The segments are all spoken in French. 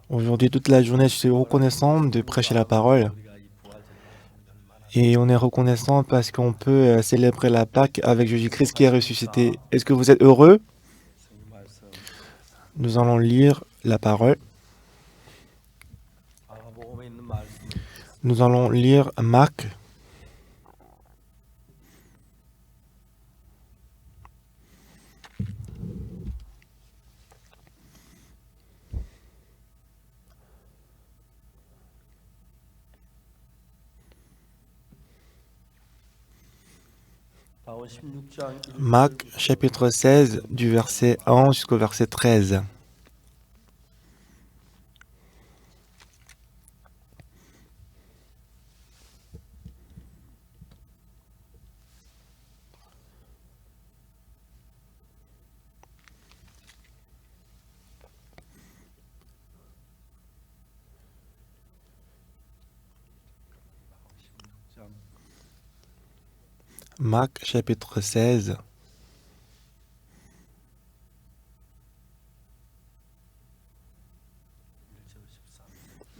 Aujourd'hui, toute la journée, je suis reconnaissant de prêcher la parole. Et on est reconnaissant parce qu'on peut célébrer la Pâque avec Jésus-Christ qui est ressuscité. Est-ce que vous êtes heureux? Nous allons lire la parole. Nous allons lire Marc. Marc chapitre 16 du verset 1 jusqu'au verset 13. Marc chapitre 16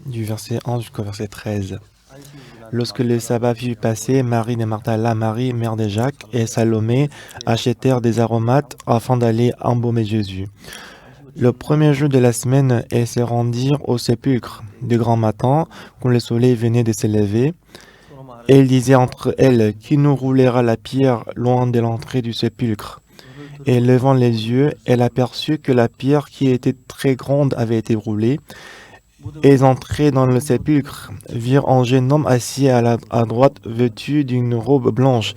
du verset 1 jusqu'au verset 13. Lorsque le sabbat fut passé, Marie de Martha, Marie, mère de Jacques, et Salomé achetèrent des aromates afin d'aller embaumer Jésus. Le premier jour de la semaine, elles se rendirent au sépulcre de grand matin, quand le soleil venait de se lever. Elles disaient entre elles, qui nous roulera la pierre loin de l'entrée du sépulcre? Et levant les yeux, elle aperçut que la pierre qui était très grande avait été roulée. Elles entraient dans le sépulcre, virent un jeune homme assis à droite, vêtu d'une robe blanche,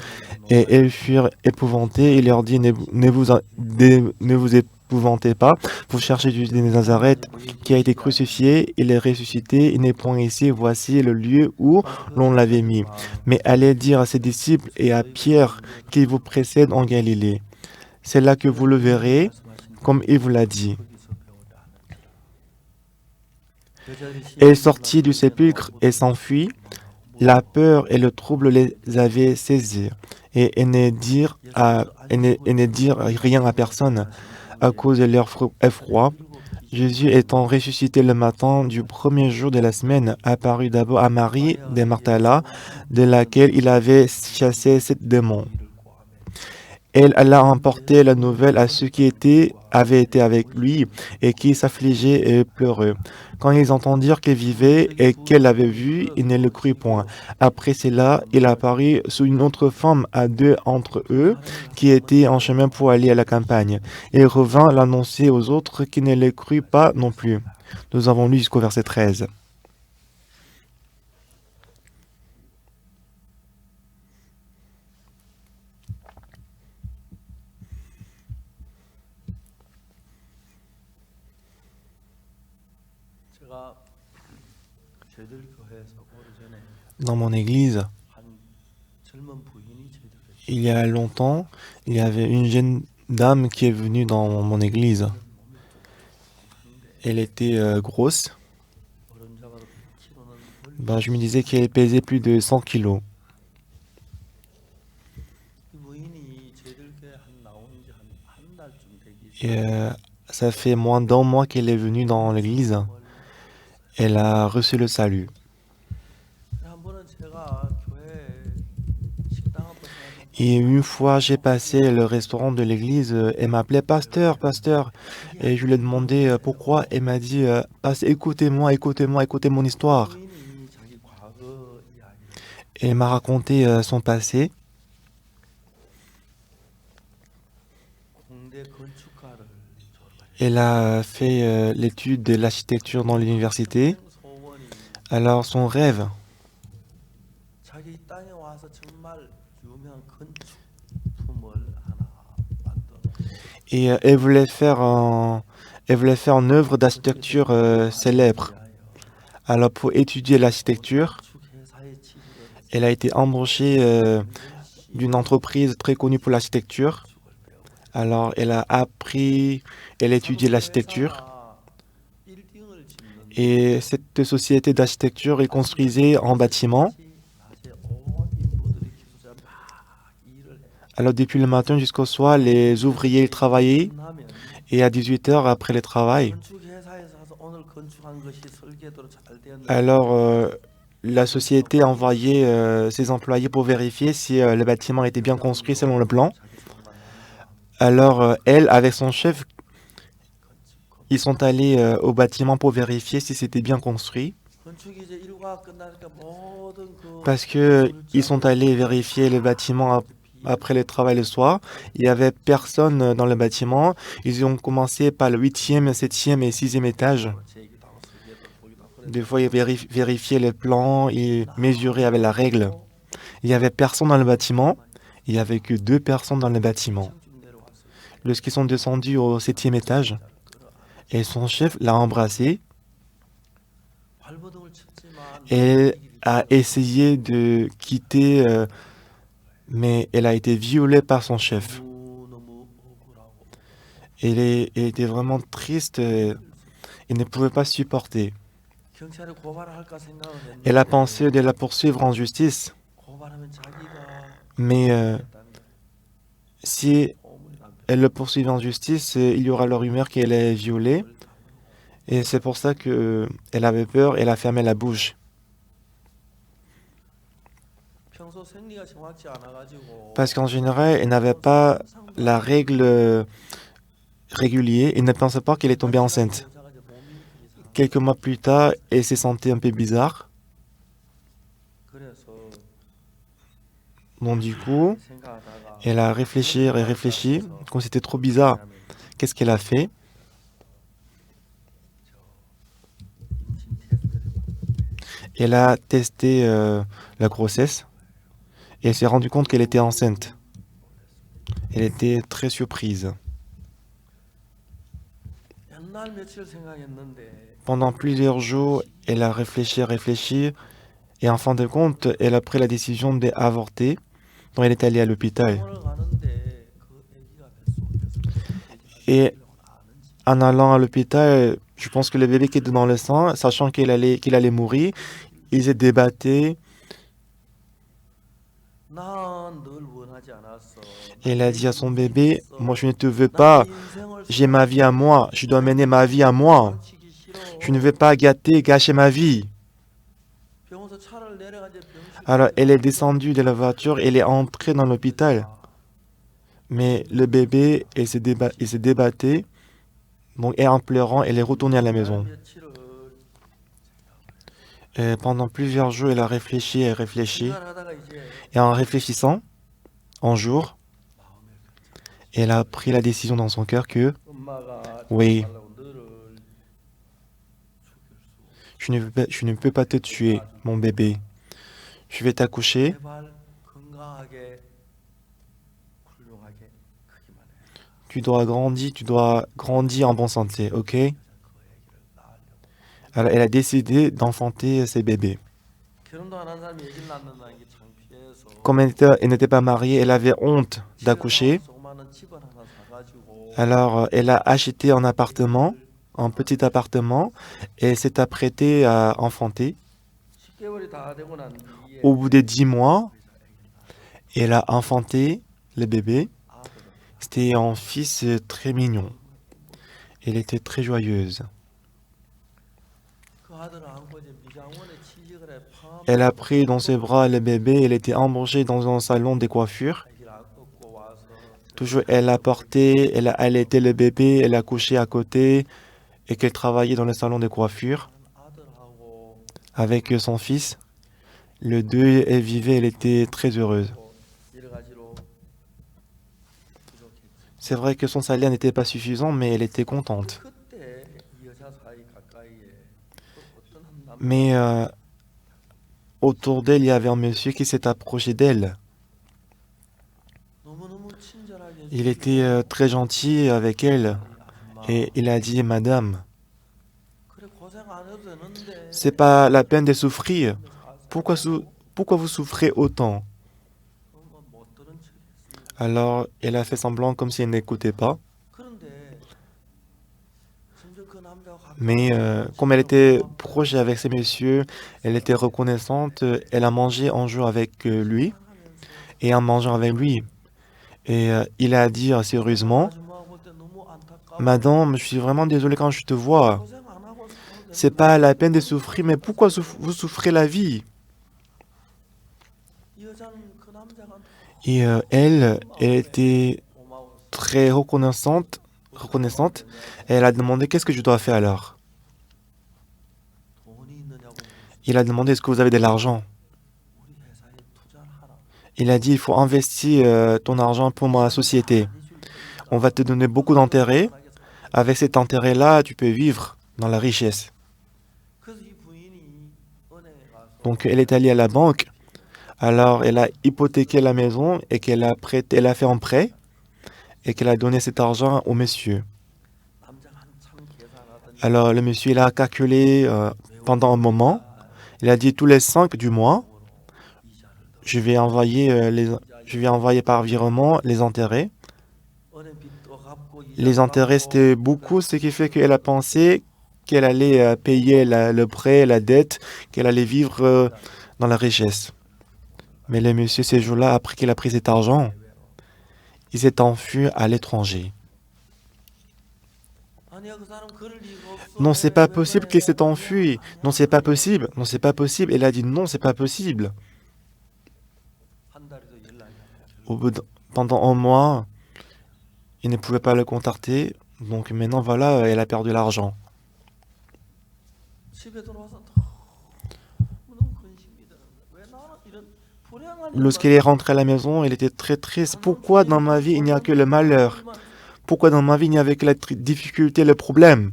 et elles furent épouvantées. Il leur dit, ne vous épouvantez pas, vous cherchez Jésus de Nazareth, qui a été crucifié, il est ressuscité, il n'est point ici, voici le lieu où l'on l'avait mis. Mais allez dire à ses disciples et à Pierre qu'il vous précède en Galilée. C'est là que vous le verrez, comme il vous l'a dit. Elle sortit du sépulcre et s'enfuit. La peur et le trouble les avaient saisis, et elles ne dirent rien à personne à cause de leur effroi. Jésus étant ressuscité le matin du premier jour de la semaine, apparut d'abord à Marie de Martha, de laquelle il avait chassé 7 démons. Elle alla emporter la nouvelle à ceux qui avaient été avec lui et qui s'affligeaient et pleuraient. Quand ils entendirent qu'elle vivait et qu'elle l'avait vu, ils ne le crurent point. Après cela, il apparut sous une autre forme à 2 entre eux qui étaient en chemin pour aller à la campagne. Et revint l'annoncer aux autres qui ne le crurent pas non plus. Nous avons lu jusqu'au verset 13. Dans mon église, il y a longtemps, il y avait une jeune dame qui est venue dans mon église. Elle était grosse. Je me disais qu'elle pesait plus de 100 kilos. Et ça fait moins d'un mois qu'elle est venue dans l'église. Elle a reçu le salut. Et une fois, j'ai passé le restaurant de l'église, elle m'appelait pasteur, pasteur. Et je lui ai demandé pourquoi. Elle m'a dit, écoutez-moi, écoutez mon histoire. Elle m'a raconté son passé. Elle a fait l'étude de l'architecture dans l'université. Alors, son rêve, et elle voulait faire une œuvre d'architecture célèbre. Alors, pour étudier l'architecture, elle a été embauchée d'une entreprise très connue pour l'architecture. Alors, elle a appris, elle a étudié l'architecture. Et cette société d'architecture est construisée en bâtiment. Alors, depuis le matin jusqu'au soir, les ouvriers travaillaient. Et à 18 heures après le travail, alors la société a envoyé ses employés pour vérifier si le bâtiment était bien construit selon le plan. Alors elle, avec son chef, ils sont allés au bâtiment pour vérifier si c'était bien construit. Parce que ils sont allés vérifier le bâtiment après le travail le soir. Il n'y avait personne dans le bâtiment. Ils ont commencé par le 8e, 7e et 6e étage. Des fois, ils vérifiaient les plans, ils mesuraient avec la règle. Il n'y avait personne dans le bâtiment. Il n'y avait que 2 personnes dans le bâtiment. Lorsqu'ils sont descendus au 7e étage, et son chef l'a embrassé et a essayé de quitter, mais elle a été violée par son chef. Elle était vraiment triste et ne pouvait pas supporter. Elle a pensé de la poursuivre en justice, mais si elle le poursuivait en justice, il y aura la rumeur qu'elle est violée. Et c'est pour ça qu'elle avait peur, elle a fermé la bouche. Parce qu'en général, elle n'avait pas la règle régulière et ne pensait pas qu'elle est tombée enceinte. Quelques mois plus tard, elle s'est sentie un peu bizarre. Donc du coup, elle a réfléchi et réfléchi, comme c'était trop bizarre. Qu'est-ce qu'elle a fait? Elle a testé la grossesse et elle s'est rendue compte qu'elle était enceinte. Elle était très surprise. Pendant plusieurs jours, elle a réfléchi, et en fin de compte, elle a pris la décision d'avorter. Donc elle est allée à l'hôpital. Et en allant à l'hôpital, je pense que le bébé qui était dans le sang, sachant qu'il allait mourir, il s'est débattu. Elle a dit à son bébé, moi je ne te veux pas, j'ai ma vie à moi, je dois mener ma vie à moi. Je ne veux pas gâcher ma vie. Alors elle est descendue de la voiture, elle est entrée dans l'hôpital. Mais le bébé, il s'est débattu. Donc, et en pleurant, elle est retournée à la maison. Et pendant plusieurs jours, elle a réfléchi et réfléchi. Et en réfléchissant, un jour, elle a pris la décision dans son cœur que, oui, je ne peux pas te tuer, mon bébé. Je vais t'accoucher. Tu dois grandir en bonne santé, ok? Alors, elle a décidé d'enfanter ses bébés. Comme elle n'était pas mariée, elle avait honte d'accoucher. Alors, elle a acheté un petit appartement, et s'est apprêtée à enfanter. Au bout de 10 mois, elle a enfanté le bébé. C'était un fils très mignon. Elle était très joyeuse. Elle a pris dans ses bras le bébé. Elle était embauchée dans un salon de coiffure. Toujours, elle a porté, elle a allaité le bébé, elle a couché à côté et qu'elle travaillait dans le salon de coiffure avec son fils. Le deux, elle vivait, elle était très heureuse. C'est vrai que son salaire n'était pas suffisant, mais elle était contente. Mais autour d'elle, il y avait un monsieur qui s'est approché d'elle. Il était très gentil avec elle et il a dit, Madame, c'est pas la peine de souffrir. Pourquoi, pourquoi vous souffrez autant? Alors, elle a fait semblant comme si elle n'écoutait pas. Mais comme elle était proche avec ces messieurs, elle était reconnaissante. Elle a mangé un jour avec lui. Et en mangeant avec lui, et il a dit sérieusement, Madame, je suis vraiment désolé quand je te vois. C'est pas la peine de souffrir, mais pourquoi vous souffrez la vie? Et elle était très reconnaissante. Et elle a demandé qu'est-ce que je dois faire alors. Il a demandé est-ce que vous avez de l'argent. Il a dit il faut investir ton argent pour ma société. On va te donner beaucoup d'intérêts. Avec cet intérêt-là, tu peux vivre dans la richesse. Donc elle est allée à la banque. Alors elle a hypothéqué la maison et elle a fait un prêt et qu'elle a donné cet argent au monsieur. Alors le monsieur il a calculé pendant un moment. Il a dit tous les 5 du mois, je vais envoyer par virement les intérêts. Les intérêts c'était beaucoup, ce qui fait qu'elle a pensé qu'elle allait payer le prêt, la dette, qu'elle allait vivre dans la richesse. Mais le monsieur ces jours-là, après qu'il a pris cet argent, il s'est enfui à l'étranger. Non, c'est pas possible qu'il s'est enfui. Non, c'est pas possible. Non, c'est pas possible. Elle a dit non, c'est pas possible. Pendant un mois, il ne pouvait pas le contacter. Donc maintenant, voilà, elle a perdu l'argent. Lorsqu'elle est rentrée à la maison, elle était très triste. Pourquoi dans ma vie il n'y a que le malheur? Pourquoi dans ma vie il n'y avait que la difficulté, le problème?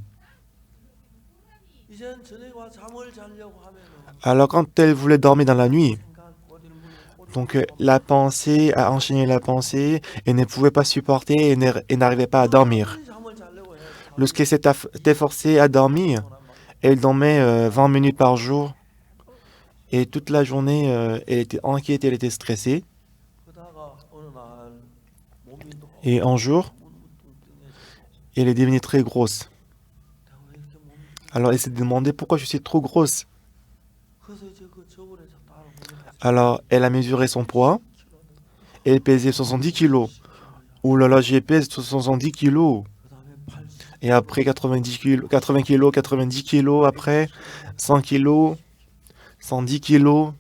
Alors quand elle voulait dormir dans la nuit, donc la pensée a enchaîné la pensée et ne pouvait pas supporter et n'arrivait pas à dormir. Lorsqu'elle s'était forcée à dormir, elle dormait 20 minutes par jour et toute la journée elle était inquiète, elle était stressée. Et un jour, elle est devenue très grosse. Alors elle s'est demandé pourquoi je suis trop grosse. Alors elle a mesuré son poids. Elle pesait 70 kilos. Ouh là là, j'ai pesé 70 kilos. Et après 90 kilos, 80 kilos, 90 kilos, après 100 kilos, 110 kilos.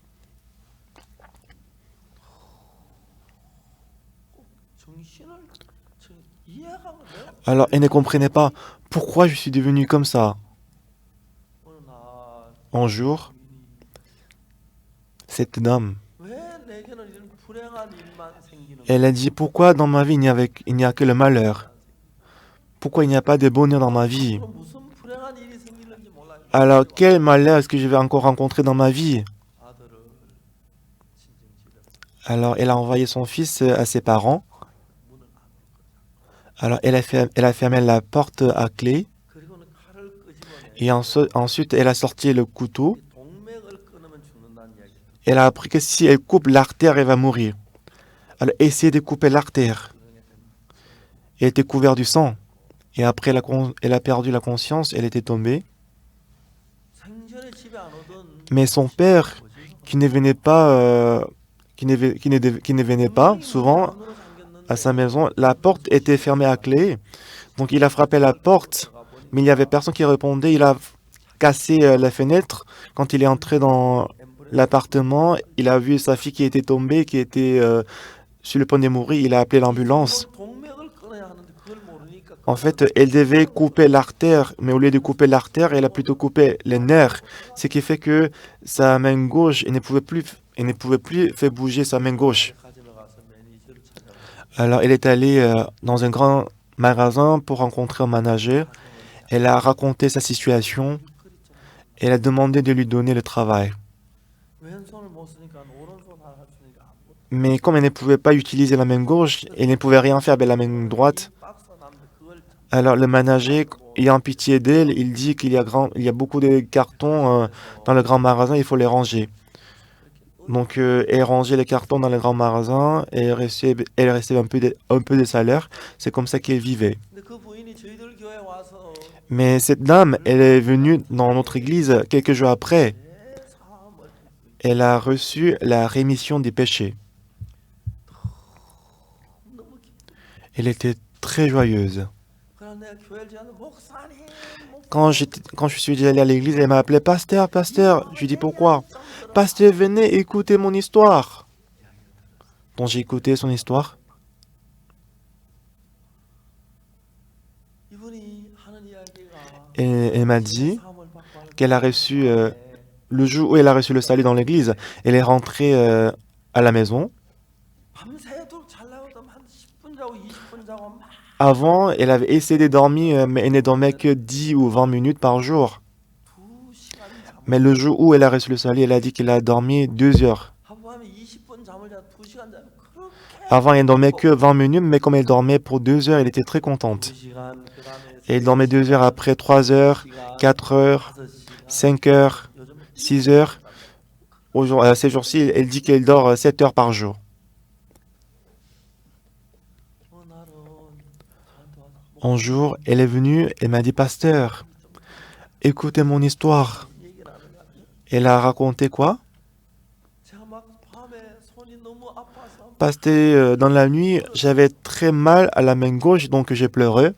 Alors elle ne comprenait pas pourquoi je suis devenu comme ça. Un jour, cette dame, elle a dit pourquoi dans ma vie il n'y a que le malheur? Pourquoi il n'y a pas de bonheur dans ma vie? Alors quel malheur est-ce que je vais encore rencontrer dans ma vie? Alors elle a envoyé son fils à ses parents. Alors elle a fermé la porte à clé. Et ensuite elle a sorti le couteau. Elle a appris que si elle coupe l'artère, elle va mourir. Elle a essayé de couper l'artère. Elle était couverte du sang. Et après, elle a perdu la conscience, elle était tombée. Mais son père, qui ne venait pas, qui ne venait pas souvent à sa maison, la porte était fermée à clé. Donc il a frappé la porte, mais il n'y avait personne qui répondait. Il a cassé la fenêtre. Quand il est entré dans l'appartement, il a vu sa fille qui était tombée, qui était sur le point de mourir. Il a appelé l'ambulance. En fait, elle devait couper l'artère, mais au lieu de couper l'artère, elle a plutôt coupé les nerfs, ce qui fait que sa main gauche, elle ne pouvait plus faire bouger sa main gauche. Alors, elle est allée dans un grand magasin pour rencontrer un manager. Elle a raconté sa situation. Elle a demandé de lui donner le travail. Mais comme elle ne pouvait pas utiliser la main gauche, elle ne pouvait rien faire avec la main droite. Alors le manager, ayant pitié d'elle, il dit qu'il y a beaucoup de cartons dans le grand magasin, il faut les ranger. Donc elle rangeait les cartons dans le grand magasin et elle recevait un peu de salaire. C'est comme ça qu'elle vivait. Mais cette dame, elle est venue dans notre église quelques jours après. Elle a reçu la rémission des péchés. Elle était très joyeuse. Quand je suis allé à l'église, elle m'a appelé pasteur, pasteur. Je lui dis pourquoi? Pasteur, venez écouter mon histoire. Donc j'ai écouté son histoire. Et elle m'a dit qu'elle a reçu, le jour où elle a reçu le salut dans l'église, elle est rentrée à la maison. Avant, elle avait essayé de dormir, mais elle ne dormait que 10 ou 20 minutes par jour. Mais le jour où elle a reçu le salut, elle a dit qu'elle a dormi 2 heures. Avant, elle ne dormait que 20 minutes, mais comme elle dormait pour 2 heures, elle était très contente. Et elle dormait 2 heures après, 3 heures, 4 heures, 5 heures, 6 heures. Ces jours-ci, elle dit qu'elle dort 7 heures par jour. Un jour, elle est venue et m'a dit, pasteur, écoutez mon histoire. Elle a raconté quoi? Pasteur, dans la nuit, j'avais très mal à la main gauche, donc j'ai pleuré.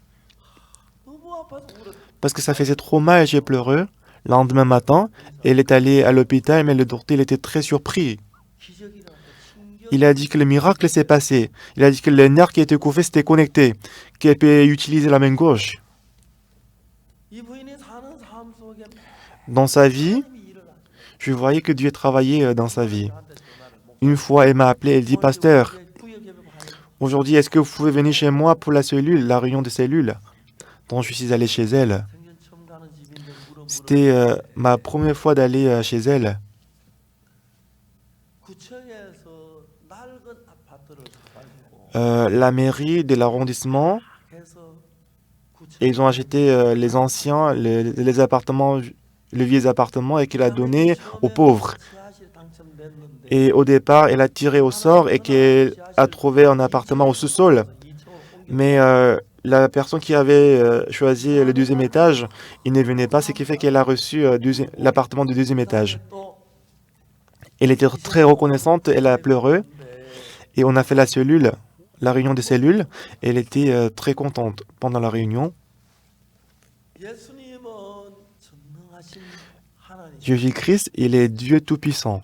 Parce que ça faisait trop mal, j'ai pleuré. Le lendemain matin, elle est allée à l'hôpital, mais le docteur il était très surpris. Il a dit que le miracle s'est passé. Il a dit que le nerf qui était coupé s'était connecté, qu'elle peut utiliser la main gauche. Dans sa vie, je voyais que Dieu travaillait dans sa vie. Une fois, elle m'a appelé, elle dit, pasteur, aujourd'hui, est-ce que vous pouvez venir chez moi pour la cellule, la réunion de cellules? Donc, je suis allé chez elle. C'était ma première fois d'aller chez elle. La mairie de l'arrondissement, ils ont acheté les anciens, les appartements, les vieux appartements et qu'il a donné aux pauvres. Et au départ, elle a tiré au sort et qu'elle a trouvé un appartement au sous-sol. Mais la personne qui avait choisi le deuxième étage, il ne venait pas, ce qui fait qu'elle a reçu l'appartement du deuxième étage. Elle était très reconnaissante, elle a pleuré et on a fait la cellule, la réunion des cellules. Elle était très contente pendant la réunion. Jésus-Christ, il est Dieu Tout-Puissant.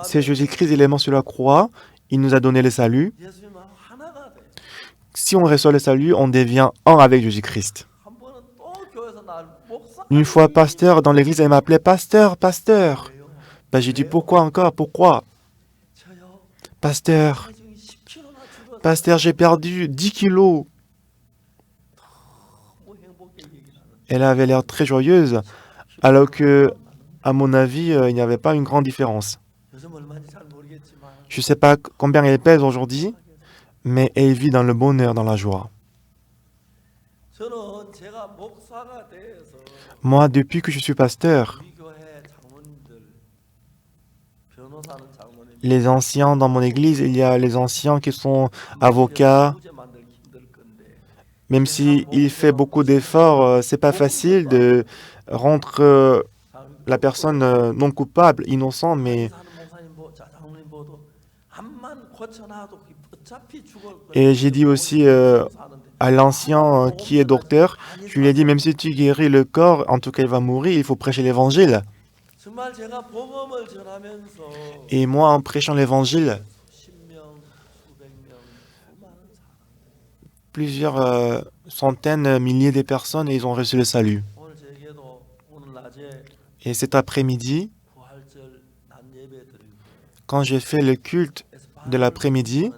C'est Jésus-Christ, il est mort sur la croix, il nous a donné le salut. Si on reçoit le salut, on devient un avec Jésus-Christ. Une fois, pasteur, dans l'église, elle m'appelait pasteur, pasteur. Ben, j'ai dit, pourquoi encore, pourquoi? Pasteur, pasteur, j'ai perdu 10 kilos. Elle avait l'air très joyeuse, alors que, à mon avis, il n'y avait pas une grande différence. Je ne sais pas combien elle pèse aujourd'hui, mais elle vit dans le bonheur, dans la joie. Moi, depuis que je suis pasteur, les anciens dans mon église, il y a les anciens qui sont avocats. Même s'il fait beaucoup d'efforts, c'est pas facile de rendre la personne non coupable, innocent, mais... Et j'ai dit aussi à l'ancien qui est docteur, je lui ai dit, même si tu guéris le corps, en tout cas il va mourir, il faut prêcher l'évangile. Et moi, en prêchant l'évangile, plusieurs centaines, milliers de personnes, ils ont reçu le salut. Et cet après-midi, quand j'ai fait le culte de l'après-midi,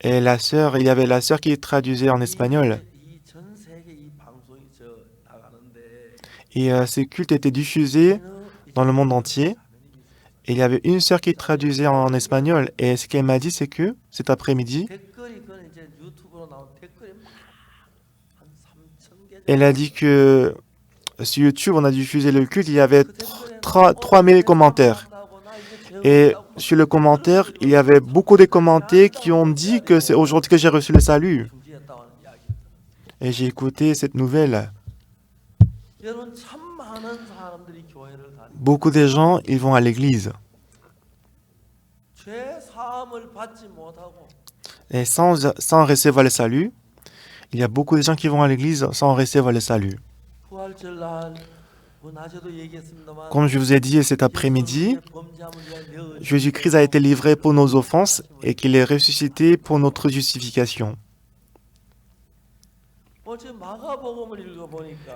et il y avait la sœur qui traduisait en espagnol. Et ces cultes étaient diffusés dans le monde entier. Et il y avait une sœur qui traduisait en espagnol. Et ce qu'elle m'a dit, c'est que cet après-midi, elle a dit que sur YouTube, on a diffusé le culte, il y avait 3000 commentaires. Et sur le commentaire, il y avait beaucoup de commentaires qui ont dit que c'est aujourd'hui que j'ai reçu le salut. Et j'ai écouté cette nouvelle. Beaucoup de gens, ils vont à l'église. Et sans recevoir le salut, il y a beaucoup de gens qui vont à l'église sans recevoir le salut. Comme je vous ai dit cet après-midi, Jésus-Christ a été livré pour nos offenses et qu'il est ressuscité pour notre justification.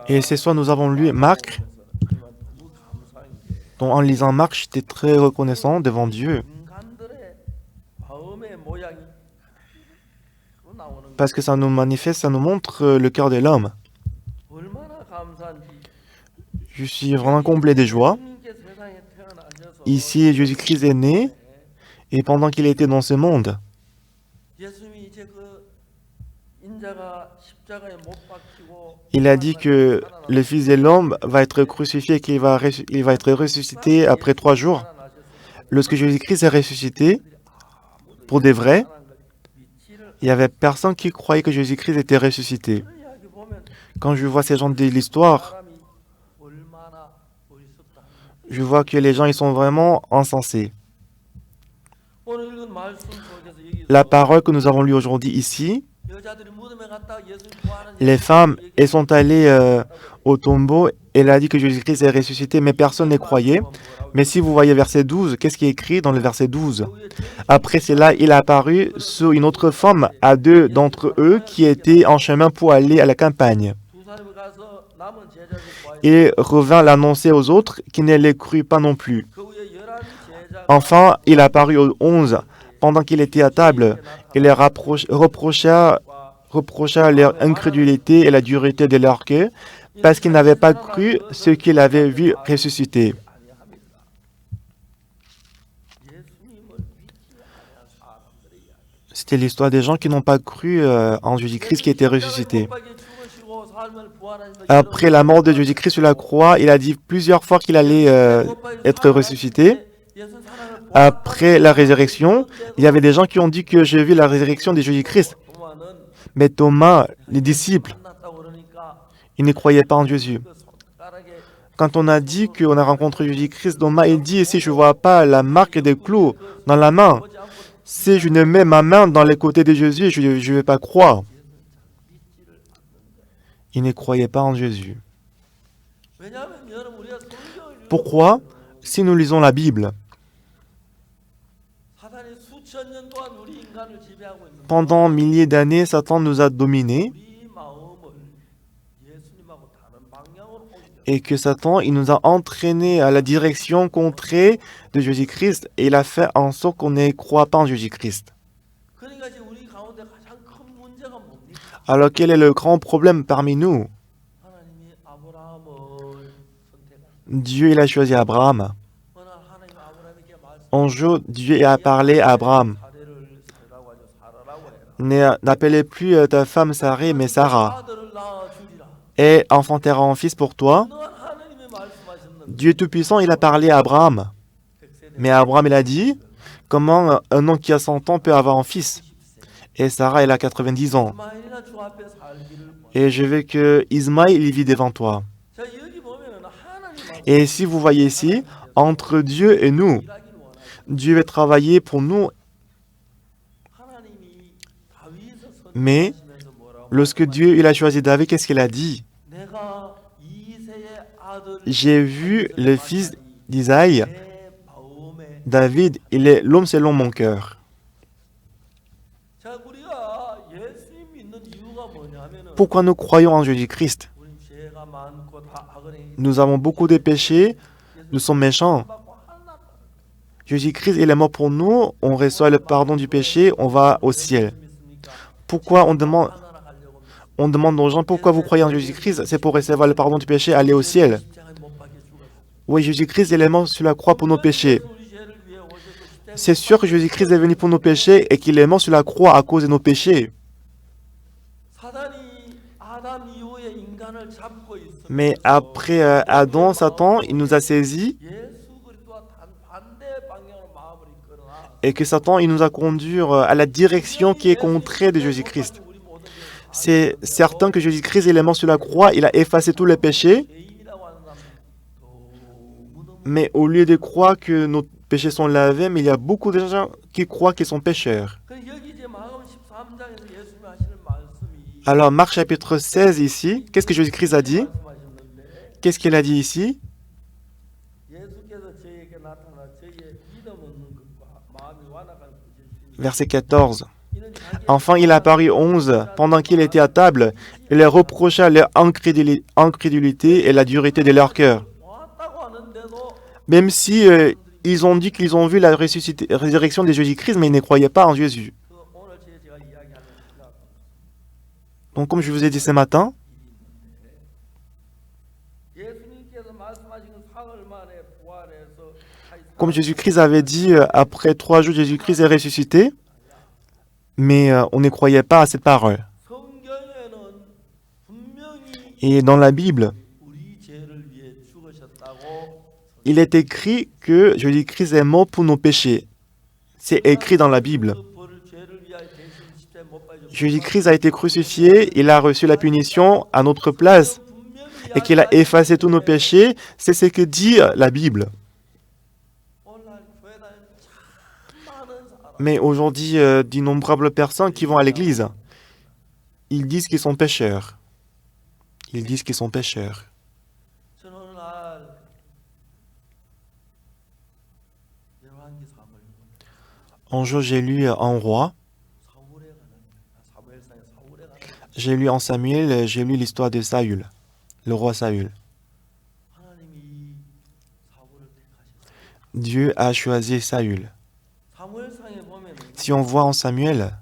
Et ce soir, nous avons lu Marc. Donc, en lisant Marc, j'étais très reconnaissant devant Dieu. Parce que ça nous manifeste, ça nous montre le cœur de l'homme. Je suis vraiment comblé de joie. Ici, Jésus-Christ est né, et pendant qu'il était dans ce monde, il a dit que le Fils de l'homme va être crucifié et qu'il va être ressuscité après 3 jours. Lorsque Jésus-Christ est ressuscité, pour des vrais, il n'y avait personne qui croyait que Jésus-Christ était ressuscité. Quand je vois ces gens de l'histoire, je vois que les gens ils sont vraiment insensés. La parole que nous avons lue aujourd'hui ici, les femmes, elles sont allées au tombeau et elle a dit que Jésus-Christ est ressuscité, mais personne ne croyait. Mais si vous voyez verset 12, qu'est-ce qui est écrit dans le verset 12? Après cela, il a apparu sur une autre femme à 2 d'entre eux qui étaient en chemin pour aller à la campagne. Il revint l'annoncer aux autres qui ne les crurent pas non plus. Enfin, il apparut aux 11 pendant qu'il était à table et leur reprocha leur incrédulité et la dureté de leur cœur parce qu'ils n'avaient pas cru ce qu'ils avaient vu ressusciter. C'était l'histoire des gens qui n'ont pas cru en Jésus-Christ qui était ressuscité. Après la mort de Jésus-Christ sur la croix, il a dit plusieurs fois qu'il allait être ressuscité. Après la résurrection, il y avait des gens qui ont dit que j'ai vu la résurrection de Jésus-Christ. Mais Thomas, les disciples, ils ne croyaient pas en Jésus. Quand on a dit qu'on a rencontré Jésus-Christ, Thomas, il dit, si je ne vois pas la marque des clous dans la main, si je ne mets ma main dans les côtés de Jésus, je ne vais pas croire. Ils ne croyaient pas en Jésus. Pourquoi? Si nous lisons la Bible, pendant milliers d'années, Satan nous a dominés et que Satan, il nous a entraînés à la direction contraire de Jésus-Christ et il a fait en sorte qu'on ne croit pas en Jésus-Christ. Alors quel est le grand problème parmi nous? Dieu, il a choisi Abraham. Un jour, Dieu a parlé à Abraham. N'appelez plus ta femme Sarah, mais Sarah. Et enfantera un fils pour toi. Dieu Tout-Puissant, il a parlé à Abraham. Mais Abraham, il a dit, comment un homme qui a 100 ans peut avoir un fils? Et Sarah, elle a 90 ans. Et je veux que Ismaël, il vit devant toi. Et si vous voyez ici, entre Dieu et nous, Dieu veut travailler pour nous. Mais lorsque Dieu il a choisi David, qu'est-ce qu'il a dit? J'ai vu le fils d'Isaïe. David, il est l'homme selon mon cœur. Pourquoi nous croyons en Jésus-Christ? Nous avons beaucoup de péchés, nous sommes méchants. Jésus-Christ, il est mort pour nous, on reçoit le pardon du péché, on va au ciel. Pourquoi on demande aux gens, pourquoi vous croyez en Jésus-Christ? C'est pour recevoir le pardon du péché, aller au ciel. Oui, Jésus-Christ, il est mort sur la croix pour nos péchés. C'est sûr que Jésus-Christ est venu pour nos péchés et qu'il est mort sur la croix à cause de nos péchés. Mais après Adam, Satan, il nous a saisis et que Satan, il nous a conduits à la direction qui est contraire de Jésus-Christ. C'est certain que Jésus-Christ, il est mort sur la croix, il a effacé tous les péchés, mais au lieu de croire que nos péchés sont lavés, mais il y a beaucoup de gens qui croient qu'ils sont pécheurs. Alors, Marc chapitre 16 ici, qu'est-ce que Jésus-Christ a dit? Qu'est-ce qu'il a dit ici? Verset 14. Enfin, il apparut 11 pendant qu'il était à table. Il leur reprocha leur incrédulité et la dureté de leur cœur. Même si ils ont dit qu'ils ont vu la résurrection de Jésus-Christ, mais ils ne croyaient pas en Jésus. Donc, comme je vous ai dit ce matin, comme Jésus-Christ avait dit, après 3 jours, Jésus-Christ est ressuscité, mais on ne croyait pas à cette parole. Et dans la Bible, il est écrit que Jésus-Christ est mort pour nos péchés. C'est écrit dans la Bible. Jésus-Christ a été crucifié, il a reçu la punition à notre place et qu'il a effacé tous nos péchés. C'est ce que dit la Bible. Mais aujourd'hui, d'innombrables personnes qui vont à l'église, ils disent qu'ils sont pécheurs. Ils disent qu'ils sont pécheurs. Un jour, j'ai lu en Roi. J'ai lu en Samuel, j'ai lu l'histoire de Saül, le roi Saül. Dieu a choisi Saül. Si on voit en Samuel,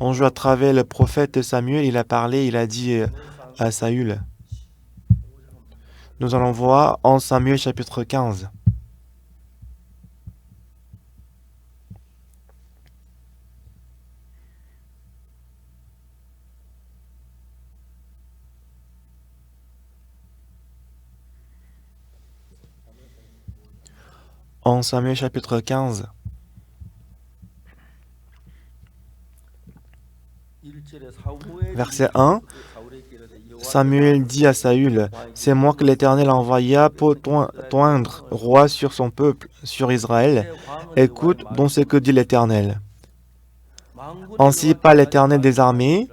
on joue à travers le prophète Samuel, il a parlé, il a dit à Saül. Nous allons voir en Samuel chapitre 15. En Samuel chapitre 15, verset 1, Samuel dit à Saül, « C'est moi que l'Éternel envoya pour t'oindre roi sur son peuple, sur Israël. Écoute donc ce que dit l'Éternel. Ainsi parle l'Éternel des armées.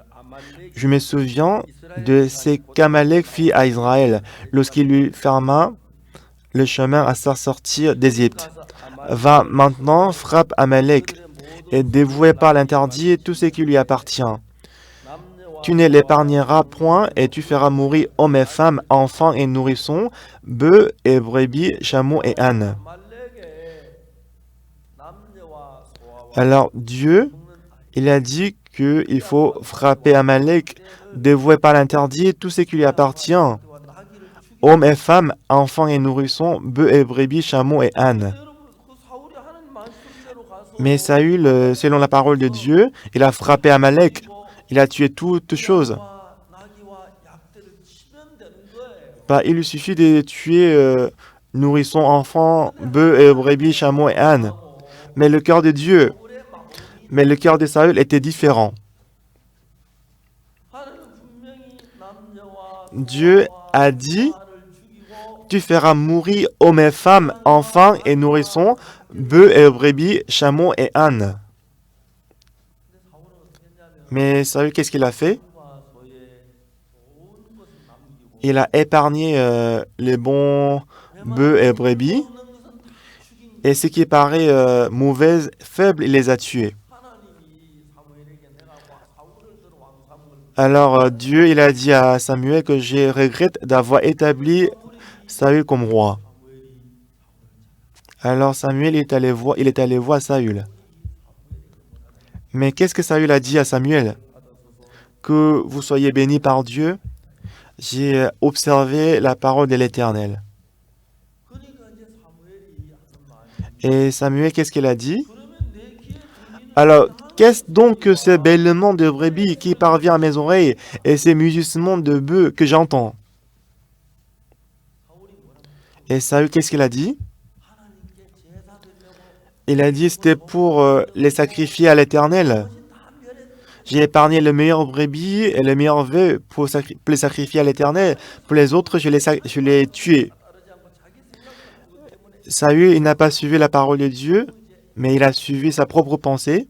Je me souviens de ce qu'Amalek fit à Israël lorsqu'il lui ferma le chemin à sa sortie d'Égypte. Va maintenant, frappe Amalek et dévoué par l'interdit tout ce qui lui appartient. Tu ne l'épargneras point et tu feras mourir hommes et femmes, enfants et nourrissons, bœufs et brebis, chameaux et ânes. » Alors Dieu, il a dit qu'il faut frapper Amalek, dévoué par l'interdit tout ce qui lui appartient. Hommes et femmes, enfants et nourrissons, bœufs et brebis, chameaux et ânes. Mais Saül, selon la parole de Dieu, il a frappé Amalek. Il a tué toutes choses. Il lui suffit de tuer nourrissons, enfants, bœufs et brebis, chameaux et ânes. Mais le cœur de Dieu, mais le cœur de Saül était différent. Dieu a dit, tu feras mourir hommes et femmes, enfants et nourrissons, bœufs et brebis, chameaux et ânes. Mais Saül, qu'est-ce qu'il a fait? Il a épargné les bons bœufs et brebis, et ce qui paraît mauvais, faible, il les a tués. Alors Dieu, il a dit à Samuel que je regrette d'avoir établi Saül comme roi. Alors Samuel il est allé voir Saül. Mais qu'est-ce que Saül a dit à Samuel? Que vous soyez bénis par Dieu. J'ai observé la parole de l'Éternel. Et Samuel, qu'est-ce qu'il a dit? Alors, qu'est-ce donc que ce bêlement de brebis qui parvient à mes oreilles et ces mugissements de bœufs que j'entends? Et Saül, qu'est-ce qu'il a dit? Il a dit c'était pour les sacrifier à l'Éternel. J'ai épargné le meilleur brebis et le meilleur bœuf pour les sacrifier à l'Éternel. Pour les autres, je les tués. Saül, il n'a pas suivi la parole de Dieu, mais il a suivi sa propre pensée.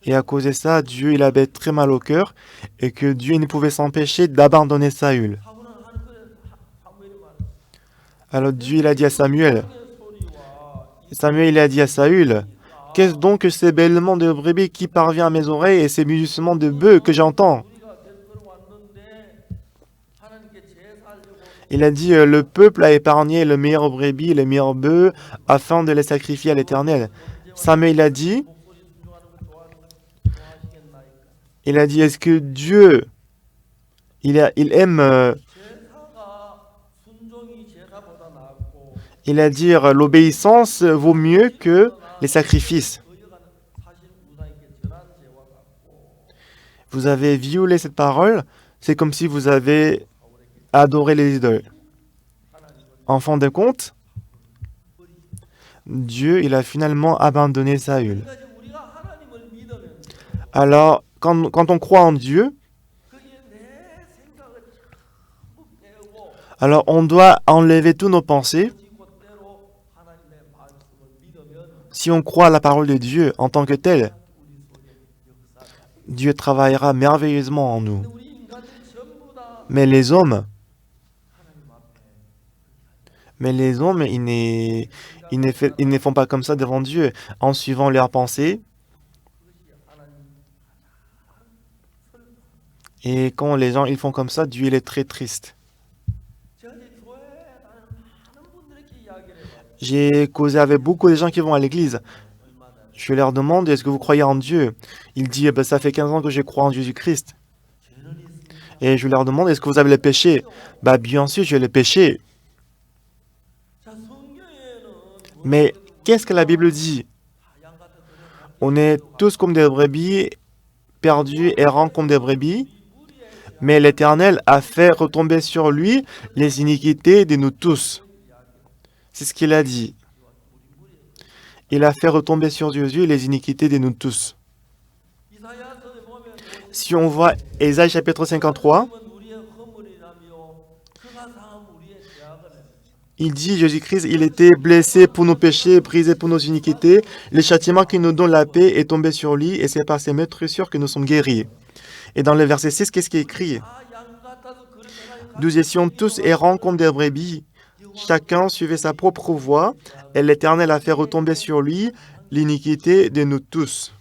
Et à cause de ça, Dieu, il avait très mal au cœur et que Dieu il ne pouvait s'empêcher d'abandonner Saül. Alors Dieu, il a dit à Samuel, il a dit à Saül, qu'est-ce donc que ces bêlements de brebis qui parvient à mes oreilles et ces mugissements de bœufs que j'entends? Il a dit, le peuple a épargné le meilleur brebis et le meilleur bœuf afin de les sacrifier à l'Éternel. Samuel il a dit, est-ce que Dieu, il aime, il a dit, l'obéissance vaut mieux que les sacrifices. Vous avez violé cette parole, c'est comme si vous avez adoré les idoles. En fin de compte, Dieu, il a finalement abandonné Saül. Alors, quand on croit en Dieu, alors on doit enlever tous nos pensées. Si on croit à la parole de Dieu en tant que telle, Dieu travaillera merveilleusement en nous. Mais les hommes, ils ne font pas comme ça devant Dieu, en suivant leurs pensées. Et quand les gens ils font comme ça, Dieu il est très triste. J'ai causé avec beaucoup de gens qui vont à l'église. Je leur demande, est-ce que vous croyez en Dieu? Il dit, ça fait 15 ans que je crois en Jésus-Christ. Et je leur demande, est-ce que vous avez le péché? Bien sûr, j'ai le péché. Mais qu'est-ce que la Bible dit? On est tous comme des brebis, perdus, errants comme des brebis. Mais l'Éternel a fait retomber sur lui les iniquités de nous tous. C'est ce qu'il a dit. Il a fait retomber sur Jésus les iniquités de nous tous. Si on voit Ésaïe chapitre 53, il dit, Jésus-Christ, il était blessé pour nos péchés, brisé pour nos iniquités. Le châtiment qui nous donne la paix est tombé sur lui et c'est par ses meurtrissures que nous sommes guéris. Et dans le verset 6, qu'est-ce qui est écrit? Nous étions tous errants comme des brebis. Chacun suivait sa propre voie et l'Éternel a fait retomber sur lui l'iniquité de nous tous.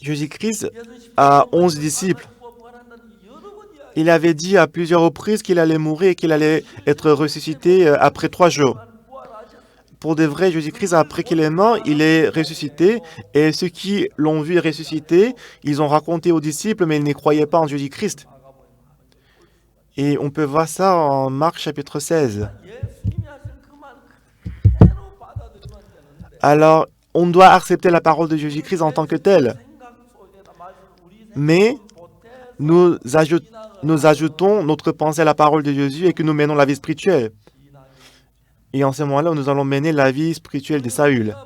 Jésus-Christ a 11 disciples. Il avait dit à plusieurs reprises qu'il allait mourir et qu'il allait être ressuscité après 3 jours. Pour de vrai, Jésus-Christ, après qu'il est mort, il est ressuscité. Et ceux qui l'ont vu ressusciter, ils ont raconté aux disciples, mais ils ne croyaient pas en Jésus-Christ. Et on peut voir ça en Marc chapitre 16. Alors, on doit accepter la parole de Jésus-Christ en tant que telle. Mais nous ajoutons notre pensée à la parole de Jésus et que nous menons la vie spirituelle. Et en ce moment-là, nous allons mener la vie spirituelle de Saül.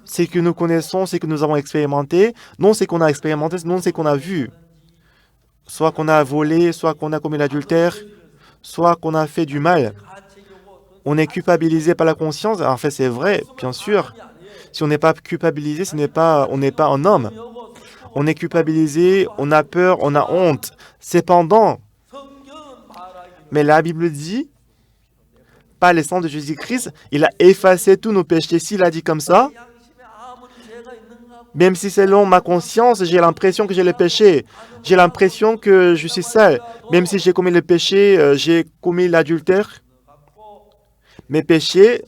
Ce que nous connaissons, ce que nous avons expérimenté, non ce qu'on a expérimenté, non ce qu'on a vu. Soit qu'on a volé, soit qu'on a commis l'adultère, soit qu'on a fait du mal. On est culpabilisé par la conscience. En fait, c'est vrai, bien sûr. Si on n'est pas culpabilisé, on n'est pas un homme. On est culpabilisé, on a peur, on a honte. Cependant, mais la Bible dit, par le sang de Jésus-Christ, il a effacé tous nos péchés. S'il a dit comme ça, même si selon ma conscience, j'ai l'impression que j'ai le péché, j'ai l'impression que je suis sale, même si j'ai commis le péché, j'ai commis l'adultère, mes péchés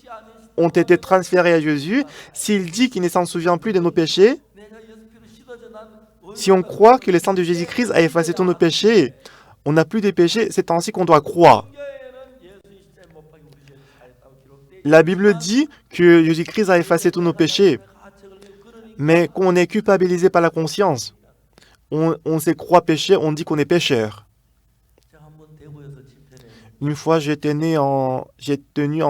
ont été transférés à Jésus. S'il dit qu'il ne s'en souvient plus de nos péchés, si on croit que le sang de Jésus-Christ a effacé tous nos péchés, on n'a plus de péchés, c'est ainsi qu'on doit croire. La Bible dit que Jésus-Christ a effacé tous nos péchés, mais quand on est culpabilisé par la conscience, on se croit péché, on dit qu'on est pécheur. Une fois, j'ai tenu en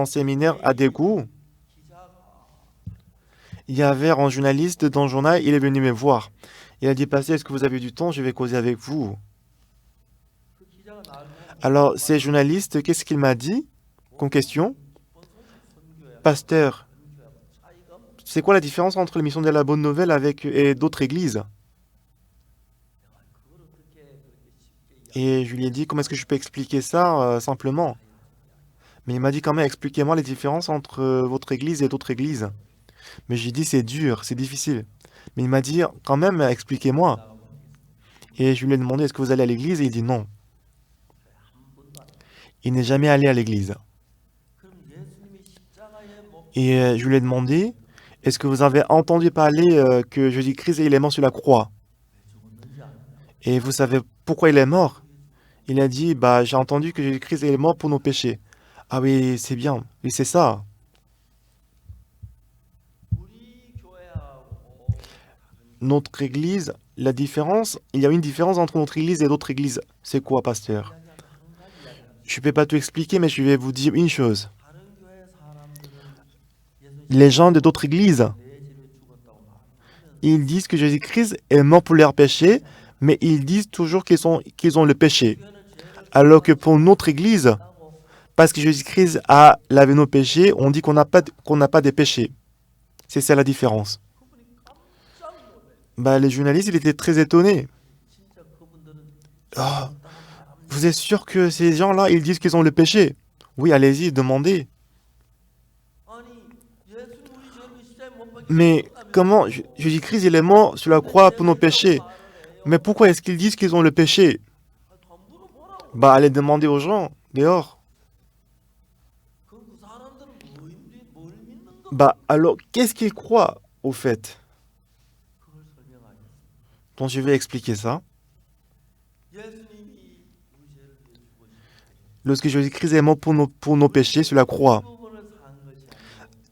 séminaire à Daegu. Il y avait un journaliste dans le journal, il est venu me voir. Il a dit, Pasteur, est-ce que vous avez du temps? Je vais causer avec vous. Alors, ce journaliste, qu'est-ce qu'il m'a dit? comme question. Pasteur, c'est quoi la différence entre la mission de la bonne nouvelle et d'autres églises? Et je lui ai dit, comment est-ce que je peux expliquer ça simplement? Mais il m'a dit quand même, expliquez-moi les différences entre votre église et d'autres églises. Mais j'ai dit, c'est dur, c'est difficile. Mais il m'a dit, quand même, expliquez-moi. Et je lui ai demandé, est-ce que vous allez à l'église? Et il dit non. Il n'est jamais allé à l'église. Et je lui ai demandé, est-ce que vous avez entendu parler que Jésus-Christ il est mort sur la croix? Et vous savez pourquoi il est mort? Il a dit, bah j'ai entendu que Jésus-Christ est mort pour nos péchés. Ah oui, c'est bien. Oui, c'est ça. Notre église, la différence, il y a une différence entre notre église et d'autres églises. C'est quoi, pasteur? Je ne peux pas tout expliquer, mais je vais vous dire une chose. Les gens de d'autres églises, ils disent que Jésus-Christ est mort pour leurs péchés, mais ils disent toujours qu'ils ont le péché. Alors que pour notre église, parce que Jésus-Christ a lavé nos péchés, on dit qu'on n'a pas de péchés. C'est ça la différence. Bah, les journalistes, ils étaient très étonnés. Ah, vous êtes sûr que ces gens-là, ils disent qu'ils ont le péché? Oui, allez-y, demandez. Mais comment Jésus-Christ, il est mort sur la croix pour nos péchés? Mais pourquoi est-ce qu'ils disent qu'ils ont le péché? Bah, allez demander aux gens, dehors. Bah, alors, qu'est-ce qu'ils croient, au fait? Donc, je vais expliquer ça. Lorsque Jésus-Christ est mort pour nos péchés sur la croix,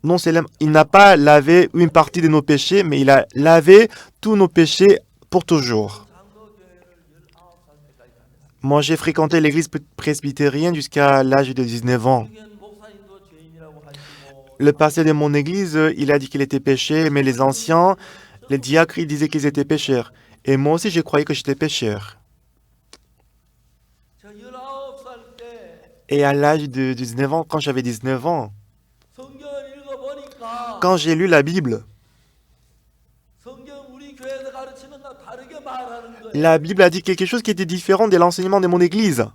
non seulement il n'a pas lavé une partie de nos péchés, mais il a lavé tous nos péchés pour toujours. Moi, j'ai fréquenté l'église presbytérienne jusqu'à l'âge de 19 ans. Le pasteur de mon église, il a dit qu'il était péché, mais les anciens, les diacres, ils disaient qu'ils étaient pécheurs. Et moi aussi, je croyais que j'étais pécheur. Et à l'âge de 19 ans, quand j'avais 19 ans, quand j'ai lu la Bible a dit quelque chose qui était différent de l'enseignement de mon église.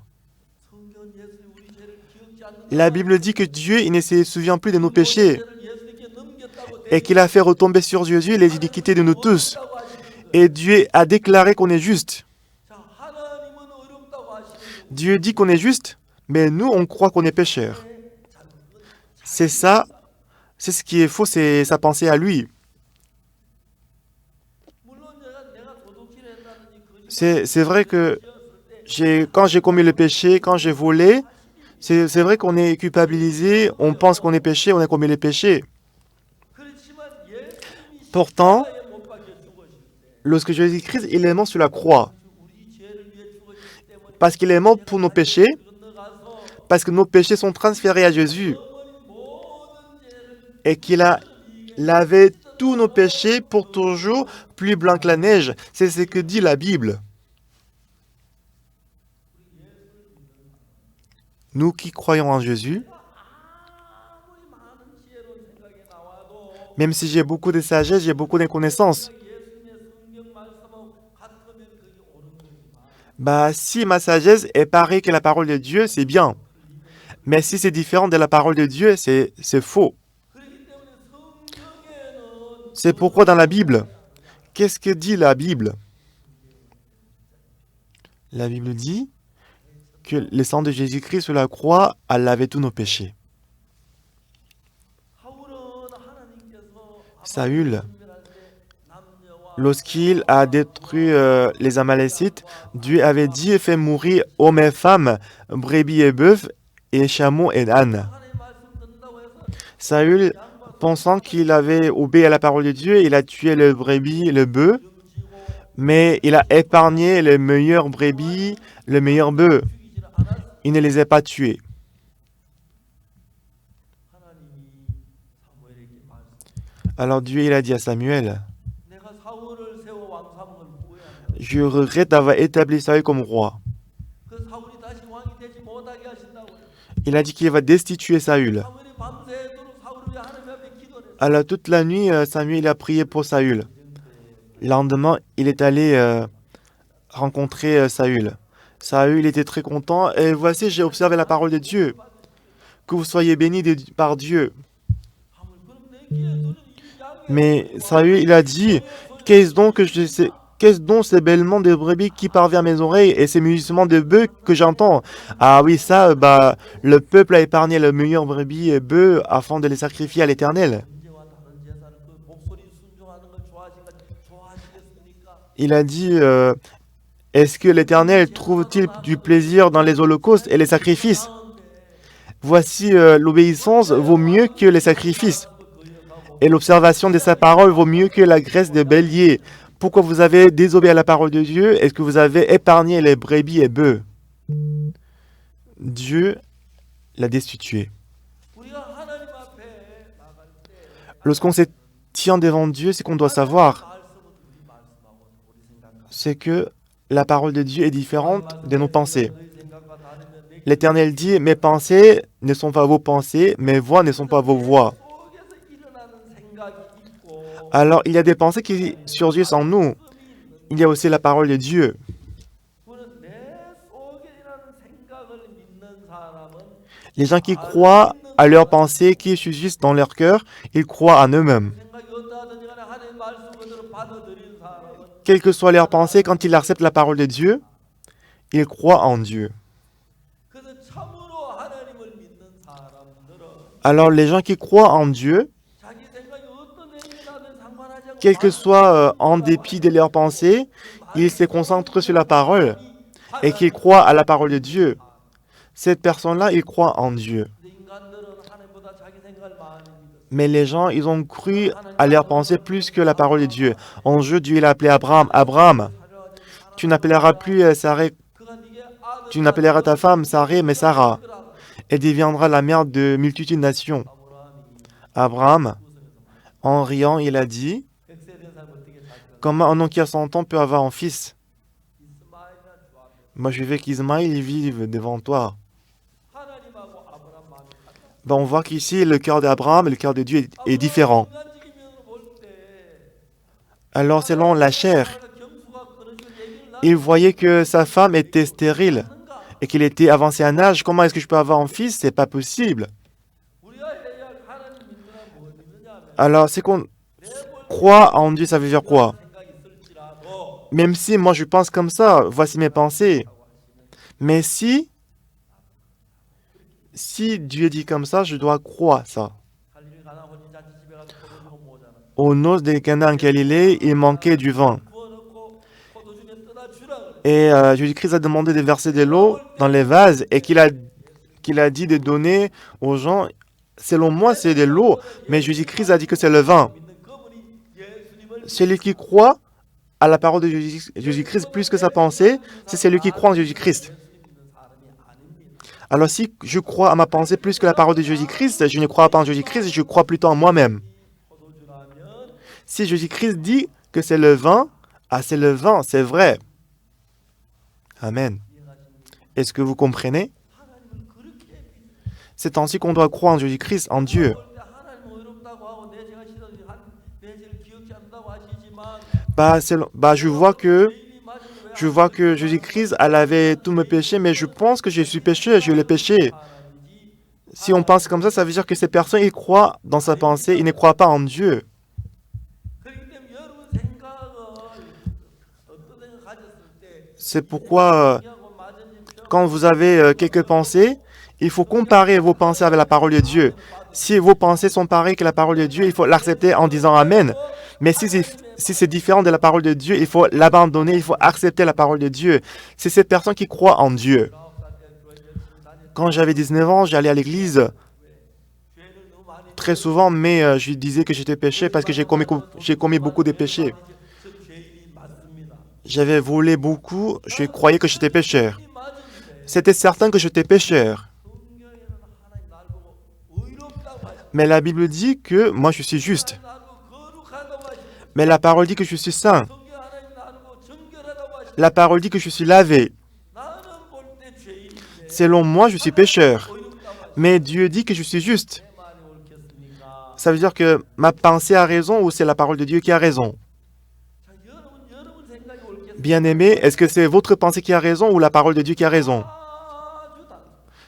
La Bible dit que Dieu, il ne se souvient plus de nos péchés et qu'il a fait retomber sur Jésus les iniquités de nous tous. Et Dieu a déclaré qu'on est juste. Dieu dit qu'on est juste, mais nous, on croit qu'on est pécheur. C'est ça, c'est ce qui est faux, c'est sa pensée à lui. C'est vrai que quand j'ai commis le péché, quand j'ai volé, c'est vrai qu'on est culpabilisé, on pense qu'on est péché, on a commis le péché. Pourtant, lorsque Jésus-Christ, il est mort sur la croix, parce qu'il est mort pour nos péchés, parce que nos péchés sont transférés à Jésus, et qu'il a lavé tous nos péchés pour toujours, plus blanc que la neige. C'est ce que dit la Bible. Nous qui croyons en Jésus, même si j'ai beaucoup de sagesse, j'ai beaucoup de connaissances, bah si ma sagesse est pareille que la parole de Dieu, c'est bien. Mais si c'est différent de la parole de Dieu, c'est faux. C'est pourquoi dans la Bible, qu'est-ce que dit la Bible? La Bible dit que le sang de Jésus-Christ sur la croix a lavé tous nos péchés. Saül, lorsqu'il a détruit les Amalécites, Dieu avait dit, fais mourir hommes et femmes, brebis et bœufs, et chameaux et ânes. Saül, pensant qu'il avait obéi à la parole de Dieu, il a tué le brebis et le bœuf, mais il a épargné les meilleurs brebis, les meilleurs bœufs. Il ne les a pas tués. Alors Dieu, il a dit à Samuel, je regrette d'avoir établi Saül comme roi. Il a dit qu'il va destituer Saül. Alors toute la nuit, Samuel a prié pour Saül. Le lendemain, il est allé rencontrer Saül. Saül était très content. Et voici, j'ai observé la parole de Dieu. Que vous soyez bénis par Dieu. Mais Saül, il a dit, qu'est-ce donc ces bêlements de brebis qui parviennent à mes oreilles et ces mugissements de bœufs que j'entends? Ah oui, ça, le peuple a épargné le meilleur brebis et bœufs afin de les sacrifier à l'Éternel. Il a dit, est-ce que l'Éternel trouve-t-il du plaisir dans les holocaustes et les sacrifices? Voici, l'obéissance vaut mieux que les sacrifices. Et l'observation de sa parole vaut mieux que la graisse des béliers. Pourquoi vous avez désobéi à la parole de Dieu? Est-ce que vous avez épargné les brebis et bœufs? Dieu l'a destitué. Lorsqu'on se tient devant Dieu, ce qu'on doit savoir, c'est que la parole de Dieu est différente de nos pensées. L'Éternel dit, mes pensées ne sont pas vos pensées, mes voix ne sont pas vos voix. Alors, il y a des pensées qui surgissent en nous. Il y a aussi la parole de Dieu. Les gens qui croient à leurs pensées qui surgissent dans leur cœur, ils croient en eux-mêmes. Quelles que soient leurs pensées, quand ils acceptent la parole de Dieu, ils croient en Dieu. Alors, les gens qui croient en Dieu, quel que soit en dépit de leurs pensées, ils se concentrent sur la parole et qu'ils croient à la parole de Dieu. Cette personne-là, il croit en Dieu. Mais les gens, ils ont cru à leurs pensées plus que la parole de Dieu. En jeu, Dieu il a appelé Abraham, Abraham, tu n'appelleras plus tu n'appelleras ta femme Sarah, mais Sarah. Elle deviendra la mère de multitudes de nations. Abraham, en riant, il a dit, comment un homme qui a 100 ans peut avoir un fils? Moi, je veux qu'Ismaël vive devant toi. On voit qu'ici, le cœur d'Abraham et le cœur de Dieu est différent. Alors, selon la chair, il voyait que sa femme était stérile et qu'il était avancé en âge. Comment est-ce que je peux avoir un fils? C'est pas possible. Alors, c'est qu'on croit en Dieu, ça veut dire quoi? Même si moi je pense comme ça, voici mes pensées. Mais si Dieu dit comme ça, je dois croire ça. Aux noces de Cana en Galilée, il manquait du vin. Et Jésus-Christ a demandé de verser de l'eau dans les vases et qu'il a dit de donner aux gens. Selon moi, c'est de l'eau, mais Jésus-Christ a dit que c'est le vin. Celui qui croit à la parole de Jésus-Christ plus que sa pensée, c'est celui qui croit en Jésus-Christ. Alors si je crois à ma pensée plus que la parole de Jésus-Christ, je ne crois pas en Jésus-Christ, je crois plutôt en moi-même. Si Jésus-Christ dit que c'est le vin, c'est le vin, c'est vrai. Amen. Est-ce que vous comprenez? C'est ainsi qu'on doit croire en Jésus-Christ, en Dieu. Je vois que Jésus-Christ, elle avait tous mes péchés, mais je pense que je suis pécheur, je l'ai péché. Si on pense comme ça veut dire que ces personnes, ils croient dans sa pensée, ils ne croient pas en Dieu. C'est pourquoi, quand vous avez quelques pensées, il faut comparer vos pensées avec la parole de Dieu. Si vos pensées sont pareilles que la parole de Dieu, il faut l'accepter en disant Amen. Mais si c'est différent de la parole de Dieu, il faut l'abandonner, il faut accepter la parole de Dieu. C'est cette personne qui croit en Dieu. Quand j'avais 19 ans, j'allais à l'église très souvent, mais je disais que j'étais péché parce que j'ai commis beaucoup de péchés. J'avais volé beaucoup, je croyais que j'étais pécheur. C'était certain que j'étais pécheur. Mais la Bible dit que moi je suis juste. Mais la parole dit que je suis saint. La parole dit que je suis lavé. Selon moi, je suis pécheur. Mais Dieu dit que je suis juste. Ça veut dire que ma pensée a raison ou c'est la parole de Dieu qui a raison? Bien-aimé, est-ce que c'est votre pensée qui a raison ou la parole de Dieu qui a raison?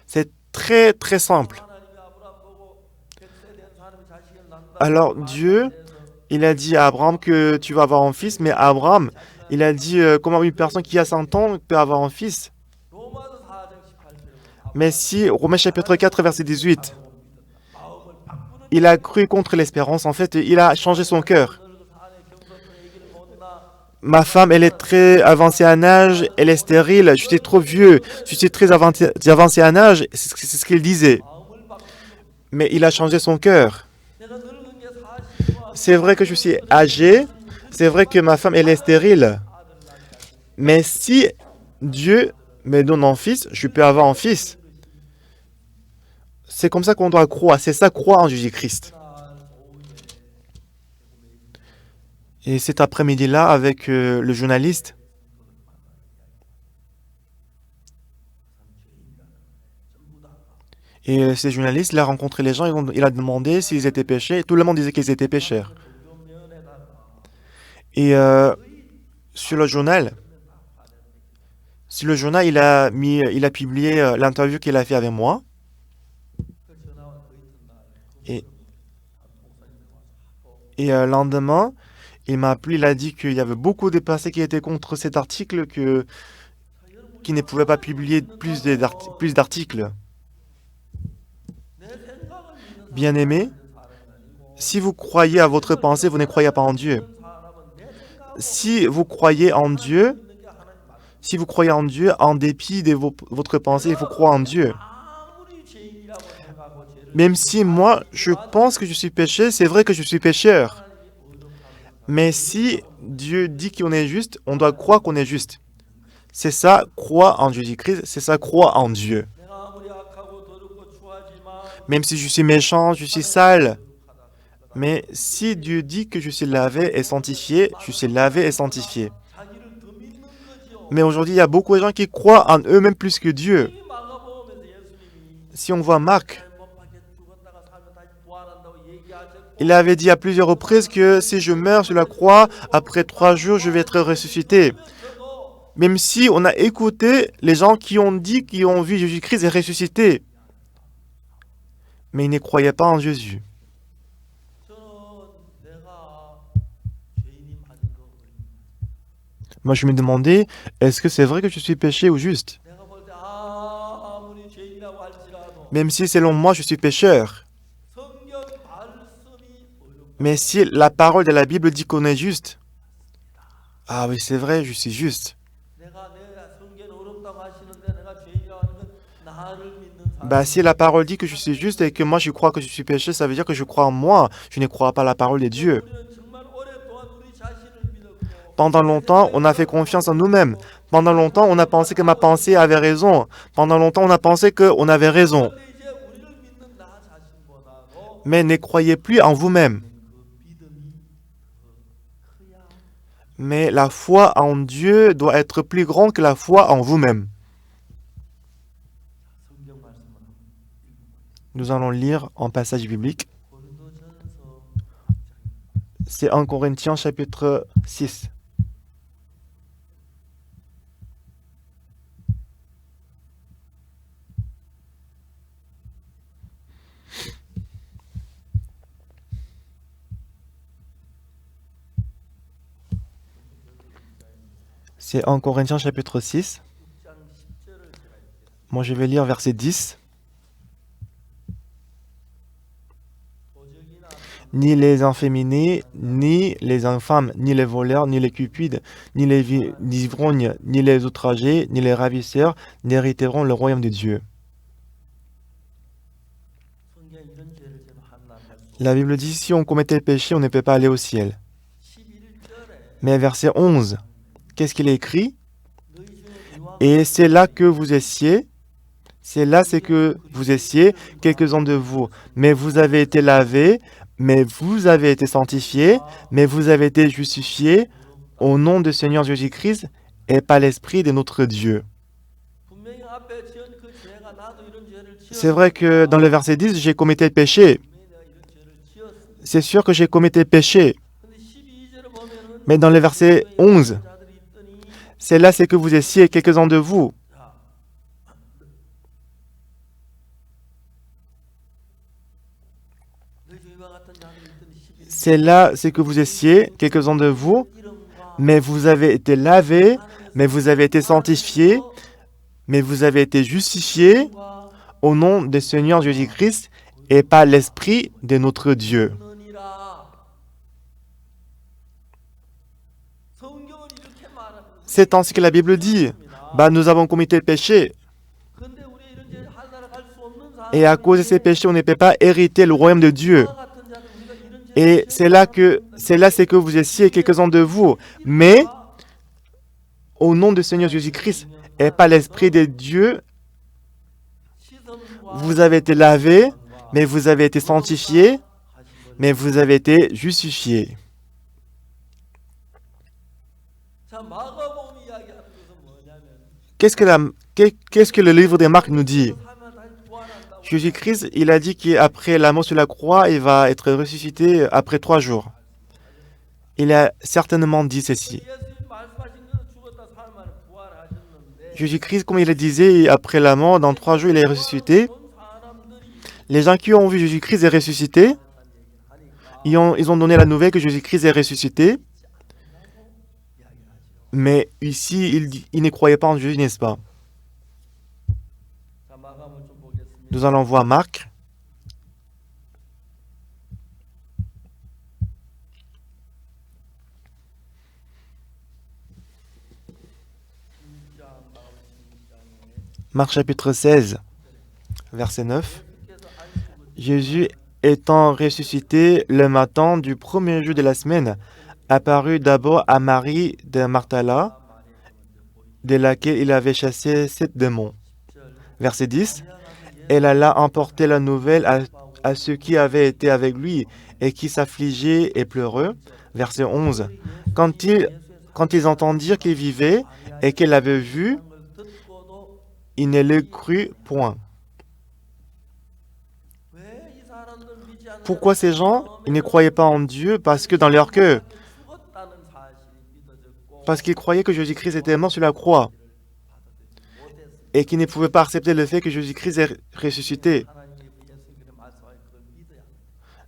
C'est très très simple. Alors Dieu, il a dit à Abraham que tu vas avoir un fils, mais Abraham, il a dit comment une personne qui a 100 ans peut avoir un fils? Mais si, Romains chapitre 4, verset 18, il a cru contre l'espérance, en fait, il a changé son cœur. Ma femme, elle est très avancée en âge, elle est stérile, je suis trop vieux, je suis très avancé en âge, c'est ce qu'il disait. Mais il a changé son cœur. C'est vrai que je suis âgé, c'est vrai que ma femme, elle est stérile. Mais si Dieu me donne un fils, je peux avoir un fils. C'est comme ça qu'on doit croire, c'est ça, croire en Jésus-Christ. Et cet après-midi-là, avec le journaliste, et ces journalistes, il a rencontré les gens, il a demandé s'ils étaient péchés, et tout le monde disait qu'ils étaient pécheurs. Et sur le journal, il a publié l'interview qu'il a fait avec moi. Et, le lendemain, il m'a appelé, il a dit qu'il y avait beaucoup de personnes qui étaient contre cet article, qui ne pouvaient pas publier plus d'articles. Bien-aimé, si vous croyez à votre pensée, vous ne croyez pas en Dieu. Si vous croyez en Dieu, en dépit de votre pensée, il faut croire en Dieu. Même si moi, je pense que je suis péché, c'est vrai que je suis pécheur. Mais si Dieu dit qu'on est juste, on doit croire qu'on est juste. C'est ça, croire en Jésus-Christ, c'est ça, croire en Dieu. Même si je suis méchant, je suis sale. Mais si Dieu dit que je suis lavé et sanctifié, je suis lavé et sanctifié. Mais aujourd'hui, il y a beaucoup de gens qui croient en eux-mêmes plus que Dieu. Si on voit Marc, il avait dit à plusieurs reprises que si je meurs sur la croix, après 3 jours, je vais être ressuscité. Même si on a écouté les gens qui ont dit qu'ils ont vu Jésus-Christ et ressuscité. Mais ils ne croyaient pas en Jésus. Moi, je me demandais, est-ce que c'est vrai que je suis péché ou juste? Même si selon moi, je suis pécheur. Mais si la parole de la Bible dit qu'on est juste, ah oui, c'est vrai, je suis juste. Si la parole dit que je suis juste et que moi je crois que je suis péché, ça veut dire que je crois en moi. Je ne crois pas la parole de Dieu. Pendant longtemps, on a fait confiance en nous-mêmes. Pendant longtemps, on a pensé que ma pensée avait raison. Pendant longtemps, on a pensé qu'on avait raison. Mais ne croyez plus en vous-même. Mais la foi en Dieu doit être plus grande que la foi en vous-même. Nous allons lire un passage biblique. C'est 1 Corinthiens chapitre 6. C'est 1 Corinthiens chapitre 6. Moi, je vais lire verset 10. Ni les inféminés, ni les infâmes, ni les voleurs, ni les cupides, ni les ivrognes, ni les outragés, ni les ravisseurs n'hériteront le royaume de Dieu. La Bible dit, si on commettait le péché, on ne peut pas aller au ciel. Mais verset 11, qu'est-ce qu'il est écrit? Et c'est là que vous essiez, c'est que vous essiez, quelques-uns de vous. Mais vous avez été lavés, mais vous avez été sanctifiés, mais vous avez été justifiés au nom du Seigneur Jésus-Christ et par l'Esprit de notre Dieu. C'est vrai que dans le verset 10, j'ai commis tel péché. C'est sûr que j'ai commis tel péché. Mais dans le verset 11, c'est là c'est que vous essiez quelques-uns de vous. C'est là c'est que vous essiez quelques-uns de vous, mais vous avez été lavés, mais vous avez été sanctifiés, mais vous avez été justifiés au nom du Seigneur Jésus-Christ et par l'Esprit de notre Dieu. C'est ainsi que la Bible dit. Nous avons commis tel péché. Et à cause de ces péchés, on ne peut pas hériter le royaume de Dieu. Et c'est là c'est que vous essiez quelques-uns de vous. Mais au nom du Seigneur Jésus-Christ et par l'Esprit de Dieu, vous avez été lavés, mais vous avez été sanctifiés, mais vous avez été justifiés. Qu'est-ce que le livre des Marcs nous dit? Jésus-Christ, il a dit qu'après la mort sur la croix, il va être ressuscité après 3 jours. Il a certainement dit ceci. Jésus-Christ, comme il le disait, après la mort, dans 3 jours, il est ressuscité. Les gens qui ont vu Jésus-Christ est ressuscité, ils ont donné la nouvelle que Jésus-Christ est ressuscité. Mais ici, ils ne croyaient pas en Jésus, n'est-ce pas? Nous allons voir Marc. Marc chapitre 16, verset 9. Jésus étant ressuscité le matin du premier jour de la semaine, apparut d'abord à Marie de Magdala, de laquelle il avait chassé 7 démons. Verset 10. Elle alla emporter la nouvelle à ceux qui avaient été avec lui et qui s'affligeaient et pleuraient. Verset 11. Quand ils entendirent qu'il vivait et qu'elle l'avait vu, ils ne le crurent point. Pourquoi ces gens, ils ne croyaient pas en Dieu? Parce que dans leur cœur, parce qu'ils croyaient que Jésus-Christ était mort sur la croix et qu'ils ne pouvaient pas accepter le fait que Jésus-Christ est ressuscité.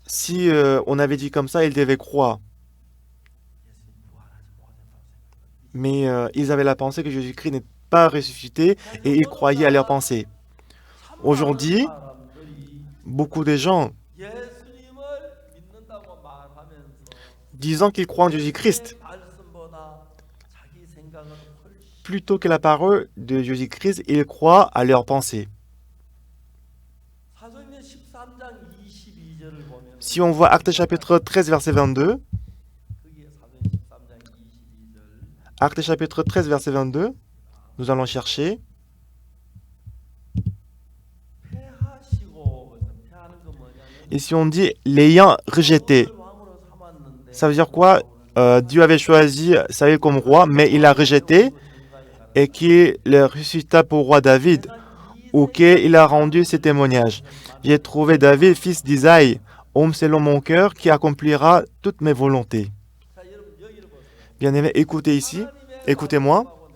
Si on avait dit comme ça, ils devaient croire. Mais ils avaient la pensée que Jésus-Christ n'est pas ressuscité et ils croyaient à leur pensée. Aujourd'hui, beaucoup de gens, disant qu'ils croient en Jésus-Christ, plutôt que la parole de Jésus-Christ, ils croient à leur pensée. Si on voit Actes chapitre 13, verset 22, Actes chapitre 13, verset 22, nous allons chercher. Ici on dit l'ayant rejeté. Ça veut dire quoi? Dieu avait choisi Saül comme roi, mais il l'a rejeté et qu'il le ressuscita pour roi David, auquel il a rendu ses témoignages. J'ai trouvé David, fils d'Isaïe, homme selon mon cœur, qui accomplira toutes mes volontés. Bien-aimés, écoutez ici, écoutez-moi.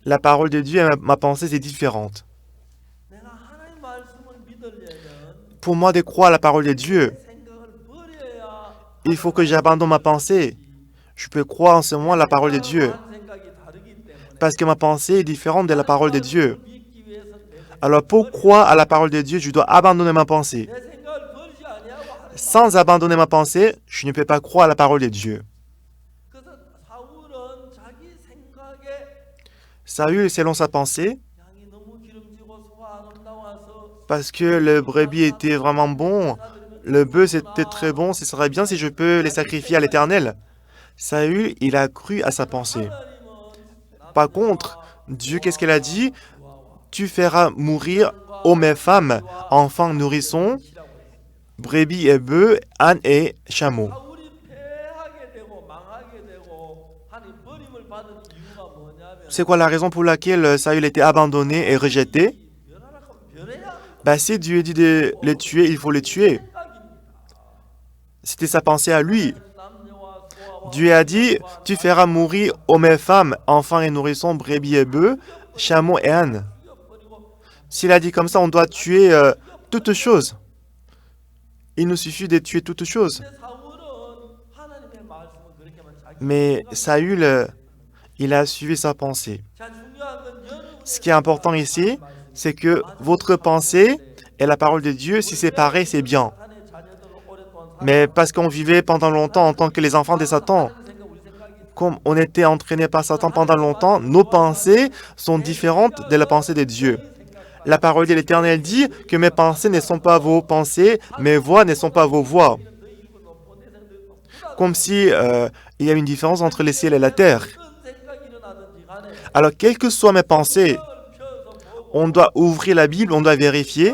La parole de Dieu et ma pensée, c'est différente. Pour moi, de croire à la parole de Dieu, il faut que j'abandonne ma pensée. Je peux croire en ce moment à la parole de Dieu. Parce que ma pensée est différente de la parole de Dieu. Alors, pour croire à la parole de Dieu, je dois abandonner ma pensée. Sans abandonner ma pensée, je ne peux pas croire à la parole de Dieu. Saül, selon sa pensée, parce que le brebis était vraiment bon, le bœuf était très bon, ce serait bien si je peux les sacrifier à l'Éternel. Saül, il a cru à sa pensée. Par contre, Dieu, qu'est-ce qu'il a dit? Tu feras mourir hommes et femmes, enfants, nourrissons, brebis et bœufs, ânes et chameaux. C'est quoi la raison pour laquelle Saül était abandonné et rejeté? Si Dieu dit de les tuer, il faut les tuer. C'était sa pensée à lui. Dieu a dit, tu feras mourir hommes et femmes, enfants et nourrissons, brebis et bœufs, chameaux et ânes. S'il a dit comme ça, on doit tuer toutes choses. Il nous suffit de tuer toutes choses. Mais Saül, il a suivi sa pensée. Ce qui est important ici, c'est que votre pensée et la parole de Dieu, si c'est pareil, c'est bien. Mais parce qu'on vivait pendant longtemps en tant que les enfants de Satan, comme on était entraînés par Satan pendant longtemps, nos pensées sont différentes de la pensée de Dieu. La parole de l'Éternel dit que mes pensées ne sont pas vos pensées, mes voix ne sont pas vos voix. Comme si il y a une différence entre le ciel et la terre. Alors, quelles que soient mes pensées, on doit ouvrir la Bible, on doit vérifier.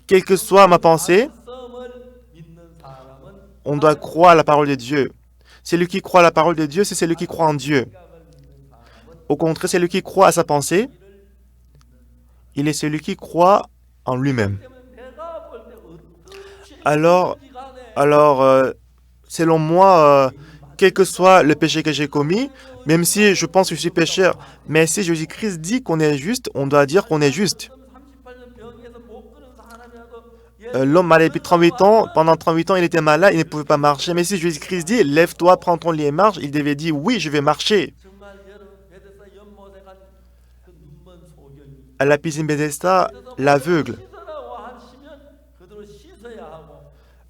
Quelle que soit ma pensée, on doit croire à la parole de Dieu. Celui qui croit à la parole de Dieu, c'est celui qui croit en Dieu. Au contraire, celui qui croit à sa pensée, il est celui qui croit en lui-même. Alors, selon moi, quel que soit le péché que j'ai commis, même si je pense que je suis pécheur, mais si Jésus-Christ dit qu'on est juste, on doit dire qu'on est juste. L'homme malade depuis 38 ans, pendant 38 ans, il était malade, il ne pouvait pas marcher. Mais si Jésus-Christ dit, lève-toi, prends ton lit et marche, il devait dire, oui, je vais marcher. À la piscine Bethesda, l'aveugle.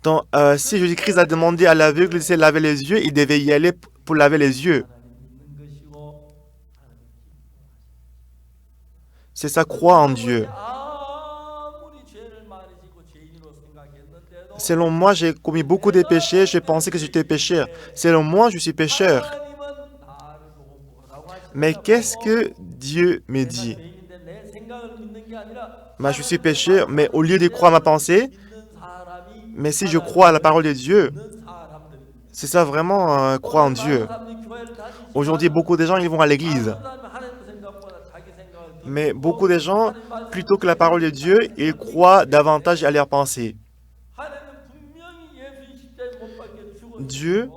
Donc, si Jésus-Christ a demandé à l'aveugle de se laver les yeux, il devait y aller pour laver les yeux. C'est ça, croire en Dieu. Selon moi, j'ai commis beaucoup de péchés, je pensais que j'étais pécheur. Selon moi, je suis pécheur. Mais qu'est-ce que Dieu me dit? Je suis pécheur, mais au lieu de croire ma pensée, mais si je crois à la parole de Dieu, c'est ça vraiment croire en Dieu. Aujourd'hui, beaucoup de gens, ils vont à l'église. Mais beaucoup de gens, plutôt que la parole de Dieu, ils croient davantage à leurs pensées. Dieu,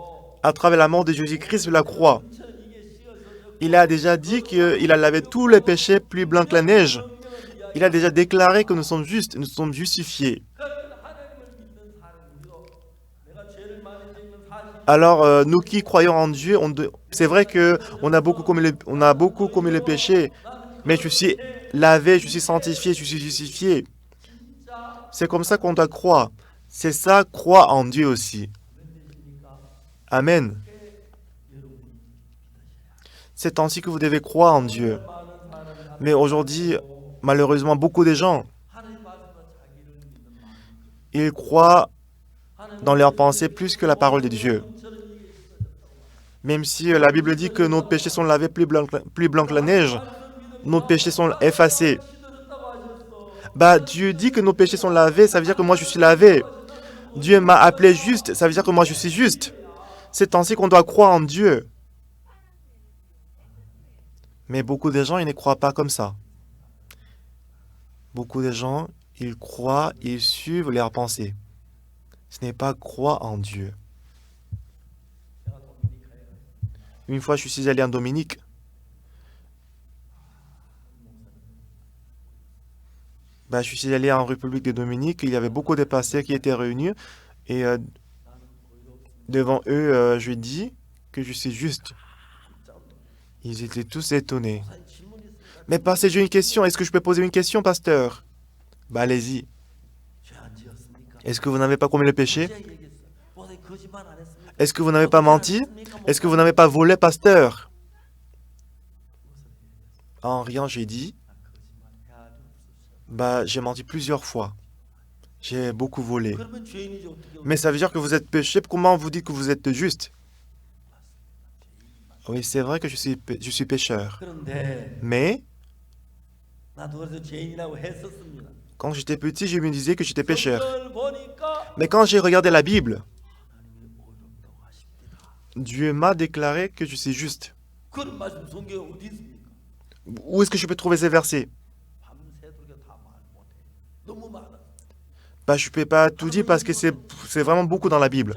à travers la mort de Jésus-Christ sur la croix, il a déjà dit qu'il a lavé tous les péchés plus blancs que la neige. Il a déjà déclaré que nous sommes justes, nous sommes justifiés. Alors, nous qui croyons en Dieu, c'est vrai qu'on a beaucoup commis le péché, mais je suis lavé, je suis sanctifié, je suis justifié. C'est comme ça qu'on doit croire. C'est ça, croire en Dieu aussi. Amen. C'est ainsi que vous devez croire en Dieu. Mais aujourd'hui, malheureusement, beaucoup de gens, ils croient dans leurs pensées plus que la parole de Dieu. Même si la Bible dit que nos péchés sont lavés plus blancs que la neige, nos péchés sont effacés. Dieu dit que nos péchés sont lavés, ça veut dire que moi je suis lavé. Dieu m'a appelé juste, ça veut dire que moi je suis juste. C'est ainsi qu'on doit croire en Dieu. Mais beaucoup de gens, ils ne croient pas comme ça. Beaucoup de gens, ils croient, ils suivent leurs pensées. Ce n'est pas croire en Dieu. Une fois, je suis allé en Dominique. Je suis allé en République de Dominique. Il y avait beaucoup de pasteurs qui étaient réunis. Et devant eux, je dis que je suis juste. Ils étaient tous étonnés. Mais pasteur, j'ai une question. Est-ce que je peux poser une question, pasteur? Allez-y. Est-ce que vous n'avez pas commis le péché? Est-ce que vous n'avez pas menti? Est-ce que vous n'avez pas volé, pasteur? En rien, j'ai dit. J'ai menti plusieurs fois. J'ai beaucoup volé. Mais ça veut dire que vous êtes péché. Comment vous dites que vous êtes juste? Oui, c'est vrai que je suis pécheur. Mais quand j'étais petit, je me disais que j'étais pécheur. Mais quand j'ai regardé la Bible, Dieu m'a déclaré que je suis juste. Où est-ce que je peux trouver ces versets? Je ne peux pas tout dire parce que c'est vraiment beaucoup dans la Bible.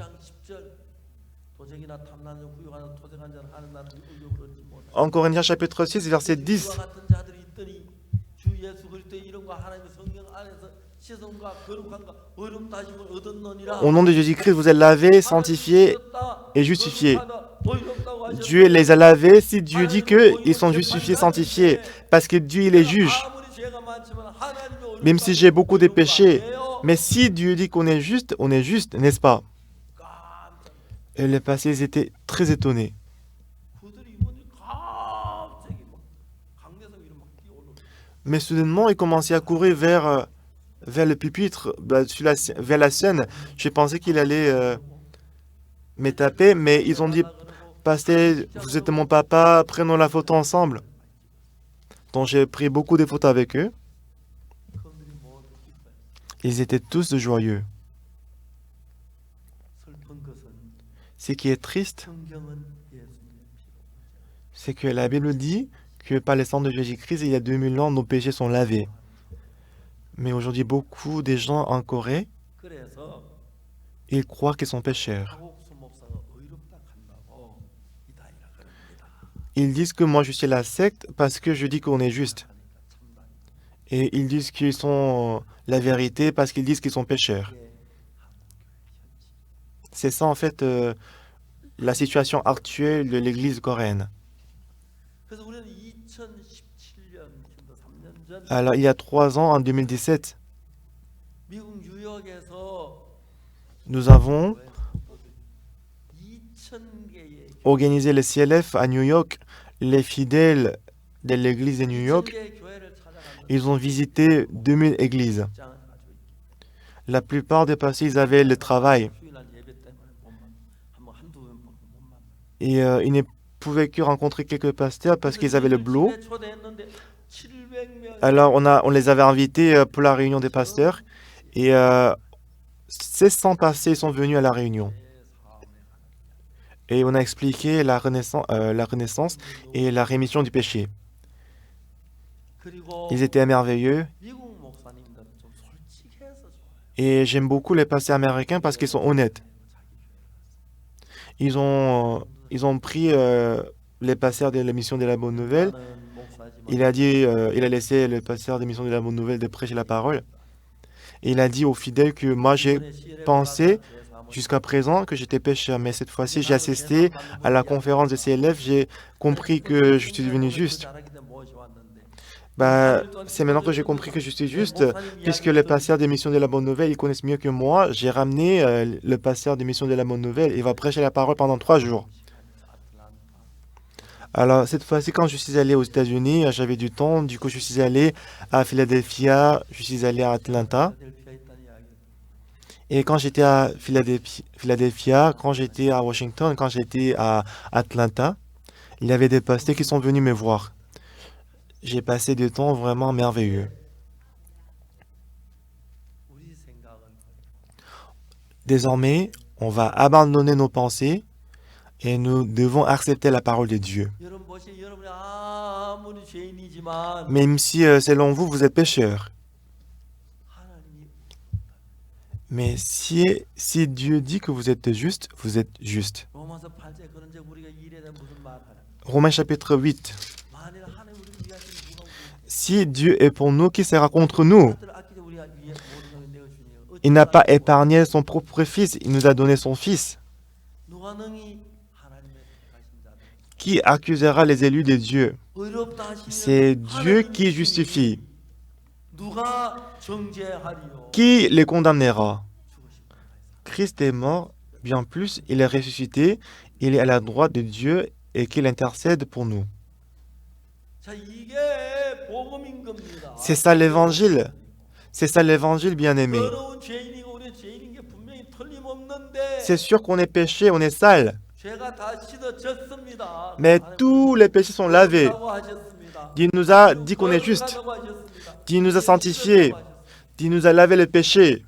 En Corinthiens chapitre 6, verset 10. Au nom de Jésus-Christ, vous êtes lavés, sanctifiés et justifiés. Dieu les a lavés si Dieu dit qu'ils sont justifiés, sanctifiés. Parce que Dieu, il est juge. Même si j'ai beaucoup de péchés. Mais si Dieu dit qu'on est juste, n'est-ce pas? Et les passés étaient très étonnés. Mais soudainement, ils commençaient à courir vers le pupitre, vers la scène. J'ai pensé qu'il allait me taper, mais ils ont dit, pasteur, vous êtes mon papa, prenons la photo ensemble. Donc j'ai pris beaucoup de photos avec eux. Ils étaient tous joyeux. Ce qui est triste, c'est que la Bible dit que par le sang de Jésus-Christ, il y a 2000 ans, nos péchés sont lavés. Mais aujourd'hui, beaucoup de gens en Corée, ils croient qu'ils sont pécheurs. Ils disent que moi je suis la secte parce que je dis qu'on est juste. Et ils disent qu'ils sont la vérité parce qu'ils disent qu'ils sont pécheurs. C'est ça en fait la situation actuelle de l'Église coréenne. Alors il y a 3 ans, en 2017, nous avons organisé le CLF à New York. Les fidèles de l'église de New York, ils ont visité 2000 églises. La plupart des pasteurs, ils avaient le travail. Et ils ne pouvaient que rencontrer quelques pasteurs parce qu'ils avaient le boulot. Alors on les avait invités pour la réunion des pasteurs. Et 600 pasteurs sont venus à la réunion. Et on a expliqué la renaissance et la rémission du péché. Ils étaient merveilleux. Et j'aime beaucoup les pasteurs américains parce qu'ils sont honnêtes. Ils ont pris les pasteurs de la mission de la Bonne Nouvelle. Il a laissé le pasteur de la mission de la Bonne Nouvelle de prêcher la parole. Et il a dit aux fidèles que moi j'ai pensé jusqu'à présent que j'étais pécheur, mais cette fois-ci j'ai assisté à la conférence de CLF, j'ai compris que je suis devenu juste. C'est maintenant que j'ai compris que je suis juste, puisque le pasteur des missions de la Bonne Nouvelle, ils connaissent mieux que moi. J'ai ramené le pasteur des missions de la Bonne Nouvelle, il va prêcher la parole pendant 3 jours. Alors cette fois-ci, quand je suis allé aux États-Unis, j'avais du temps, du coup je suis allé à Philadelphia, je suis allé à Atlanta. Et quand j'étais à Philadelphia, quand j'étais à Washington, quand j'étais à Atlanta, il y avait des pasteurs qui sont venus me voir. J'ai passé des temps vraiment merveilleux. Désormais, on va abandonner nos pensées et nous devons accepter la parole de Dieu. Même si, selon vous, vous êtes pécheur. Mais si Dieu dit que vous êtes juste, vous êtes juste. Romains chapitre 8. Si Dieu est pour nous, qui sera contre nous? Il n'a pas épargné son propre fils, il nous a donné son fils. Qui accusera les élus de Dieu? C'est Dieu qui justifie. Qui les condamnera? Christ est mort, bien plus, il est ressuscité, il est à la droite de Dieu et qu'il intercède pour nous. C'est ça l'évangile. C'est ça l'évangile, bien-aimé. C'est sûr qu'on est péché, on est sale. Mais tous les péchés sont lavés. Dieu nous a dit qu'on est juste. Dieu nous a sanctifiés. Dieu nous a lavé les péchés.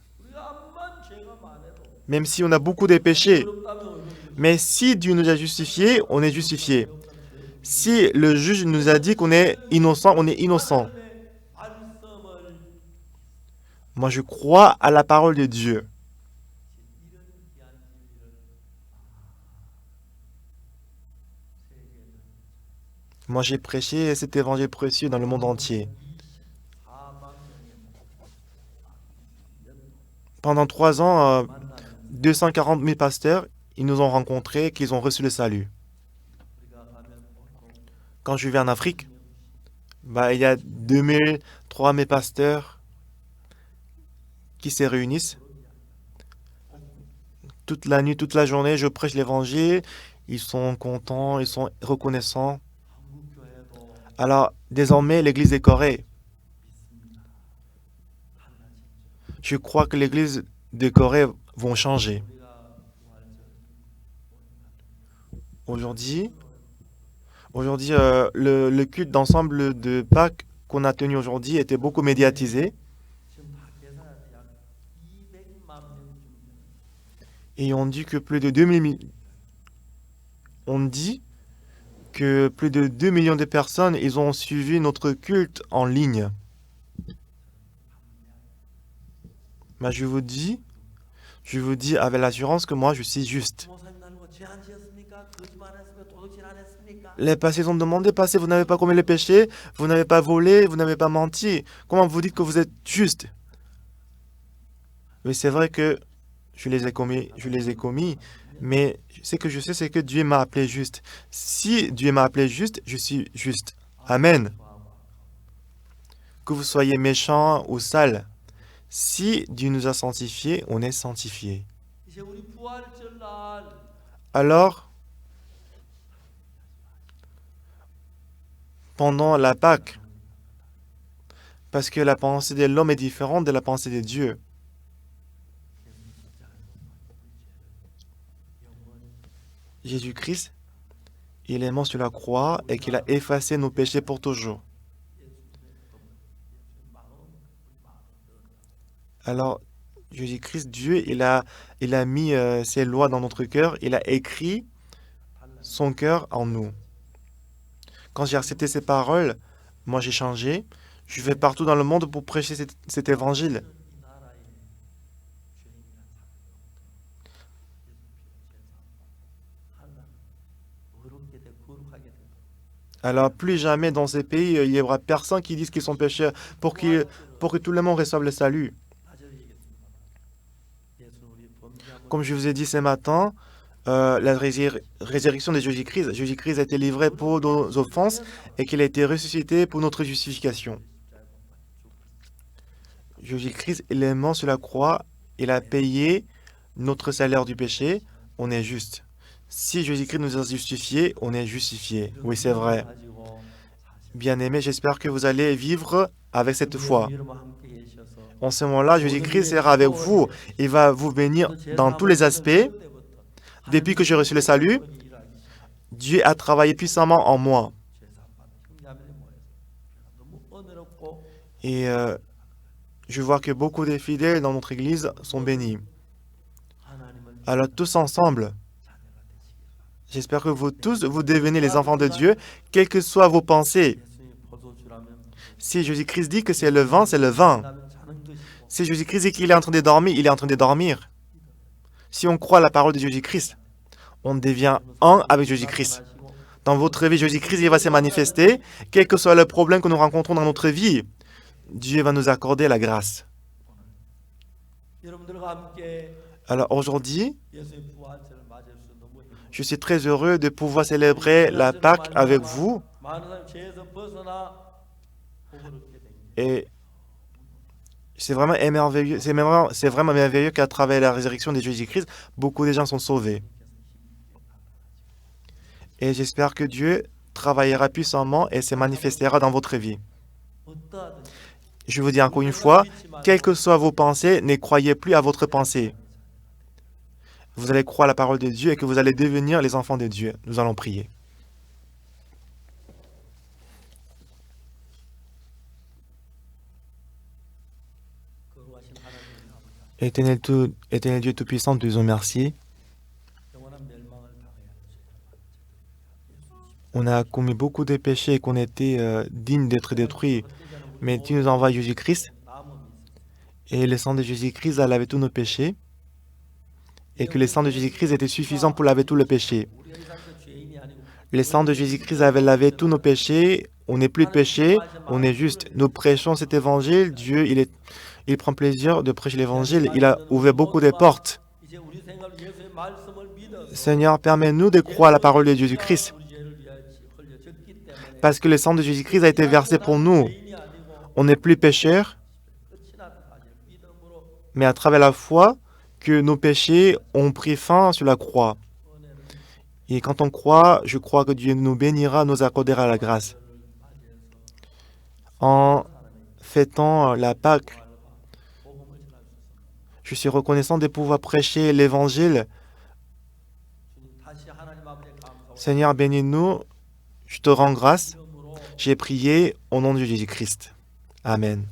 Même si on a beaucoup de péchés. Mais si Dieu nous a justifiés, on est justifiés. Si le juge nous a dit qu'on est innocent, on est innocent. Moi, je crois à la parole de Dieu. Moi, j'ai prêché cet évangile précieux dans le monde entier. Pendant 3 ans, 240 000 pasteurs, ils nous ont rencontrés, qu'ils ont reçu le salut. Quand je vais en Afrique, il y a 2000, 3000 pasteurs qui se réunissent. Toute la nuit, toute la journée, je prêche l'évangile. Ils sont contents, ils sont reconnaissants. Alors, désormais, l'église des Corées, je crois que l'église de Corée vont changer. Aujourd'hui, le culte d'ensemble de Pâques qu'on a tenu aujourd'hui était beaucoup médiatisé. Et on dit que plus de 2 millions de personnes, ils ont suivi notre culte en ligne. Je vous dis avec l'assurance que moi, je suis juste. Les passés ont demandé, passé, vous n'avez pas commis le péché, vous n'avez pas volé, vous n'avez pas menti. Comment vous dites que vous êtes juste? Oui, c'est vrai que je les ai commis, mais ce que je sais, c'est que Dieu m'a appelé juste. Si Dieu m'a appelé juste, je suis juste. Amen. Que vous soyez méchant ou sale, si Dieu nous a sanctifiés, on est sanctifiés. Alors, pendant la Pâque, parce que la pensée de l'homme est différente de la pensée de Dieu. Jésus-Christ, il est mort sur la croix et qu'il a effacé nos péchés pour toujours. Alors, Jésus-Christ, Dieu, il a mis ses lois dans notre cœur, il a écrit son cœur en nous. Quand j'ai accepté ces paroles, moi j'ai changé. Je vais partout dans le monde pour prêcher cet évangile. Alors, plus jamais dans ces pays, il n'y aura personne qui dise qu'ils sont pécheurs pour que tout le monde reçoive le salut. Comme je vous ai dit ce matin, la résurrection de Jésus-Christ, Jésus-Christ a été livré pour nos offenses et qu'il a été ressuscité pour notre justification. Jésus-Christ, il est mort sur la croix, il a payé notre salaire du péché, on est juste. Si Jésus-Christ nous a justifiés, on est justifiés. Oui, c'est vrai. Bien-aimés, j'espère que vous allez vivre avec cette foi. En ce moment-là, Jésus-Christ sera avec vous. Il va vous bénir dans tous les aspects. Depuis que j'ai reçu le salut, Dieu a travaillé puissamment en moi. Et je vois que beaucoup de fidèles dans notre Église sont bénis. Alors tous ensemble, j'espère que vous tous, vous devenez les enfants de Dieu, quelles que soient vos pensées. Si Jésus-Christ dit que c'est le vin, c'est le vin. Si Jésus-Christ dit qu'il est en train de dormir, il est en train de dormir. Si on croit à la parole de Jésus-Christ, on devient un avec Jésus-Christ. Dans votre vie, Jésus-Christ, il va se manifester, quel que soit le problème que nous rencontrons dans notre vie. Dieu va nous accorder la grâce. Alors aujourd'hui, je suis très heureux de pouvoir célébrer la Pâque avec vous. Et c'est vraiment merveilleux, c'est vraiment merveilleux qu'à travers la résurrection de Jésus-Christ, beaucoup de gens sont sauvés. Et j'espère que Dieu travaillera puissamment et se manifestera dans votre vie. Je vous dis encore une fois, quelles que soient vos pensées, ne croyez plus à votre pensée. Vous allez croire à la parole de Dieu et que vous allez devenir les enfants de Dieu. Nous allons prier. Éternel Dieu Tout-Puissant, nous te disons merci. On a commis beaucoup de péchés et qu'on était dignes d'être détruits. Mais tu nous envoies Jésus-Christ Et le sang de Jésus-Christ a lavé tous nos péchés. Et que le sang de Jésus-Christ était suffisant pour laver tout le péché. Le sang de Jésus-Christ avait lavé tous nos péchés. On n'est plus péché, on est juste. Nous prêchons cet évangile. Dieu, il prend plaisir de prêcher l'évangile. Il a ouvert beaucoup de portes. Seigneur, permets-nous de croire à la parole de Jésus-Christ. Parce que le sang de Jésus-Christ a été versé pour nous. On n'est plus pécheurs, mais à travers la foi, que nos péchés ont pris fin sur la croix. Et quand on croit, je crois que Dieu nous bénira, nous accordera la grâce. En fêtant la Pâque, je suis reconnaissant de pouvoir prêcher l'Évangile. Seigneur, bénis-nous. Je te rends grâce. J'ai prié au nom de Jésus-Christ. Amen.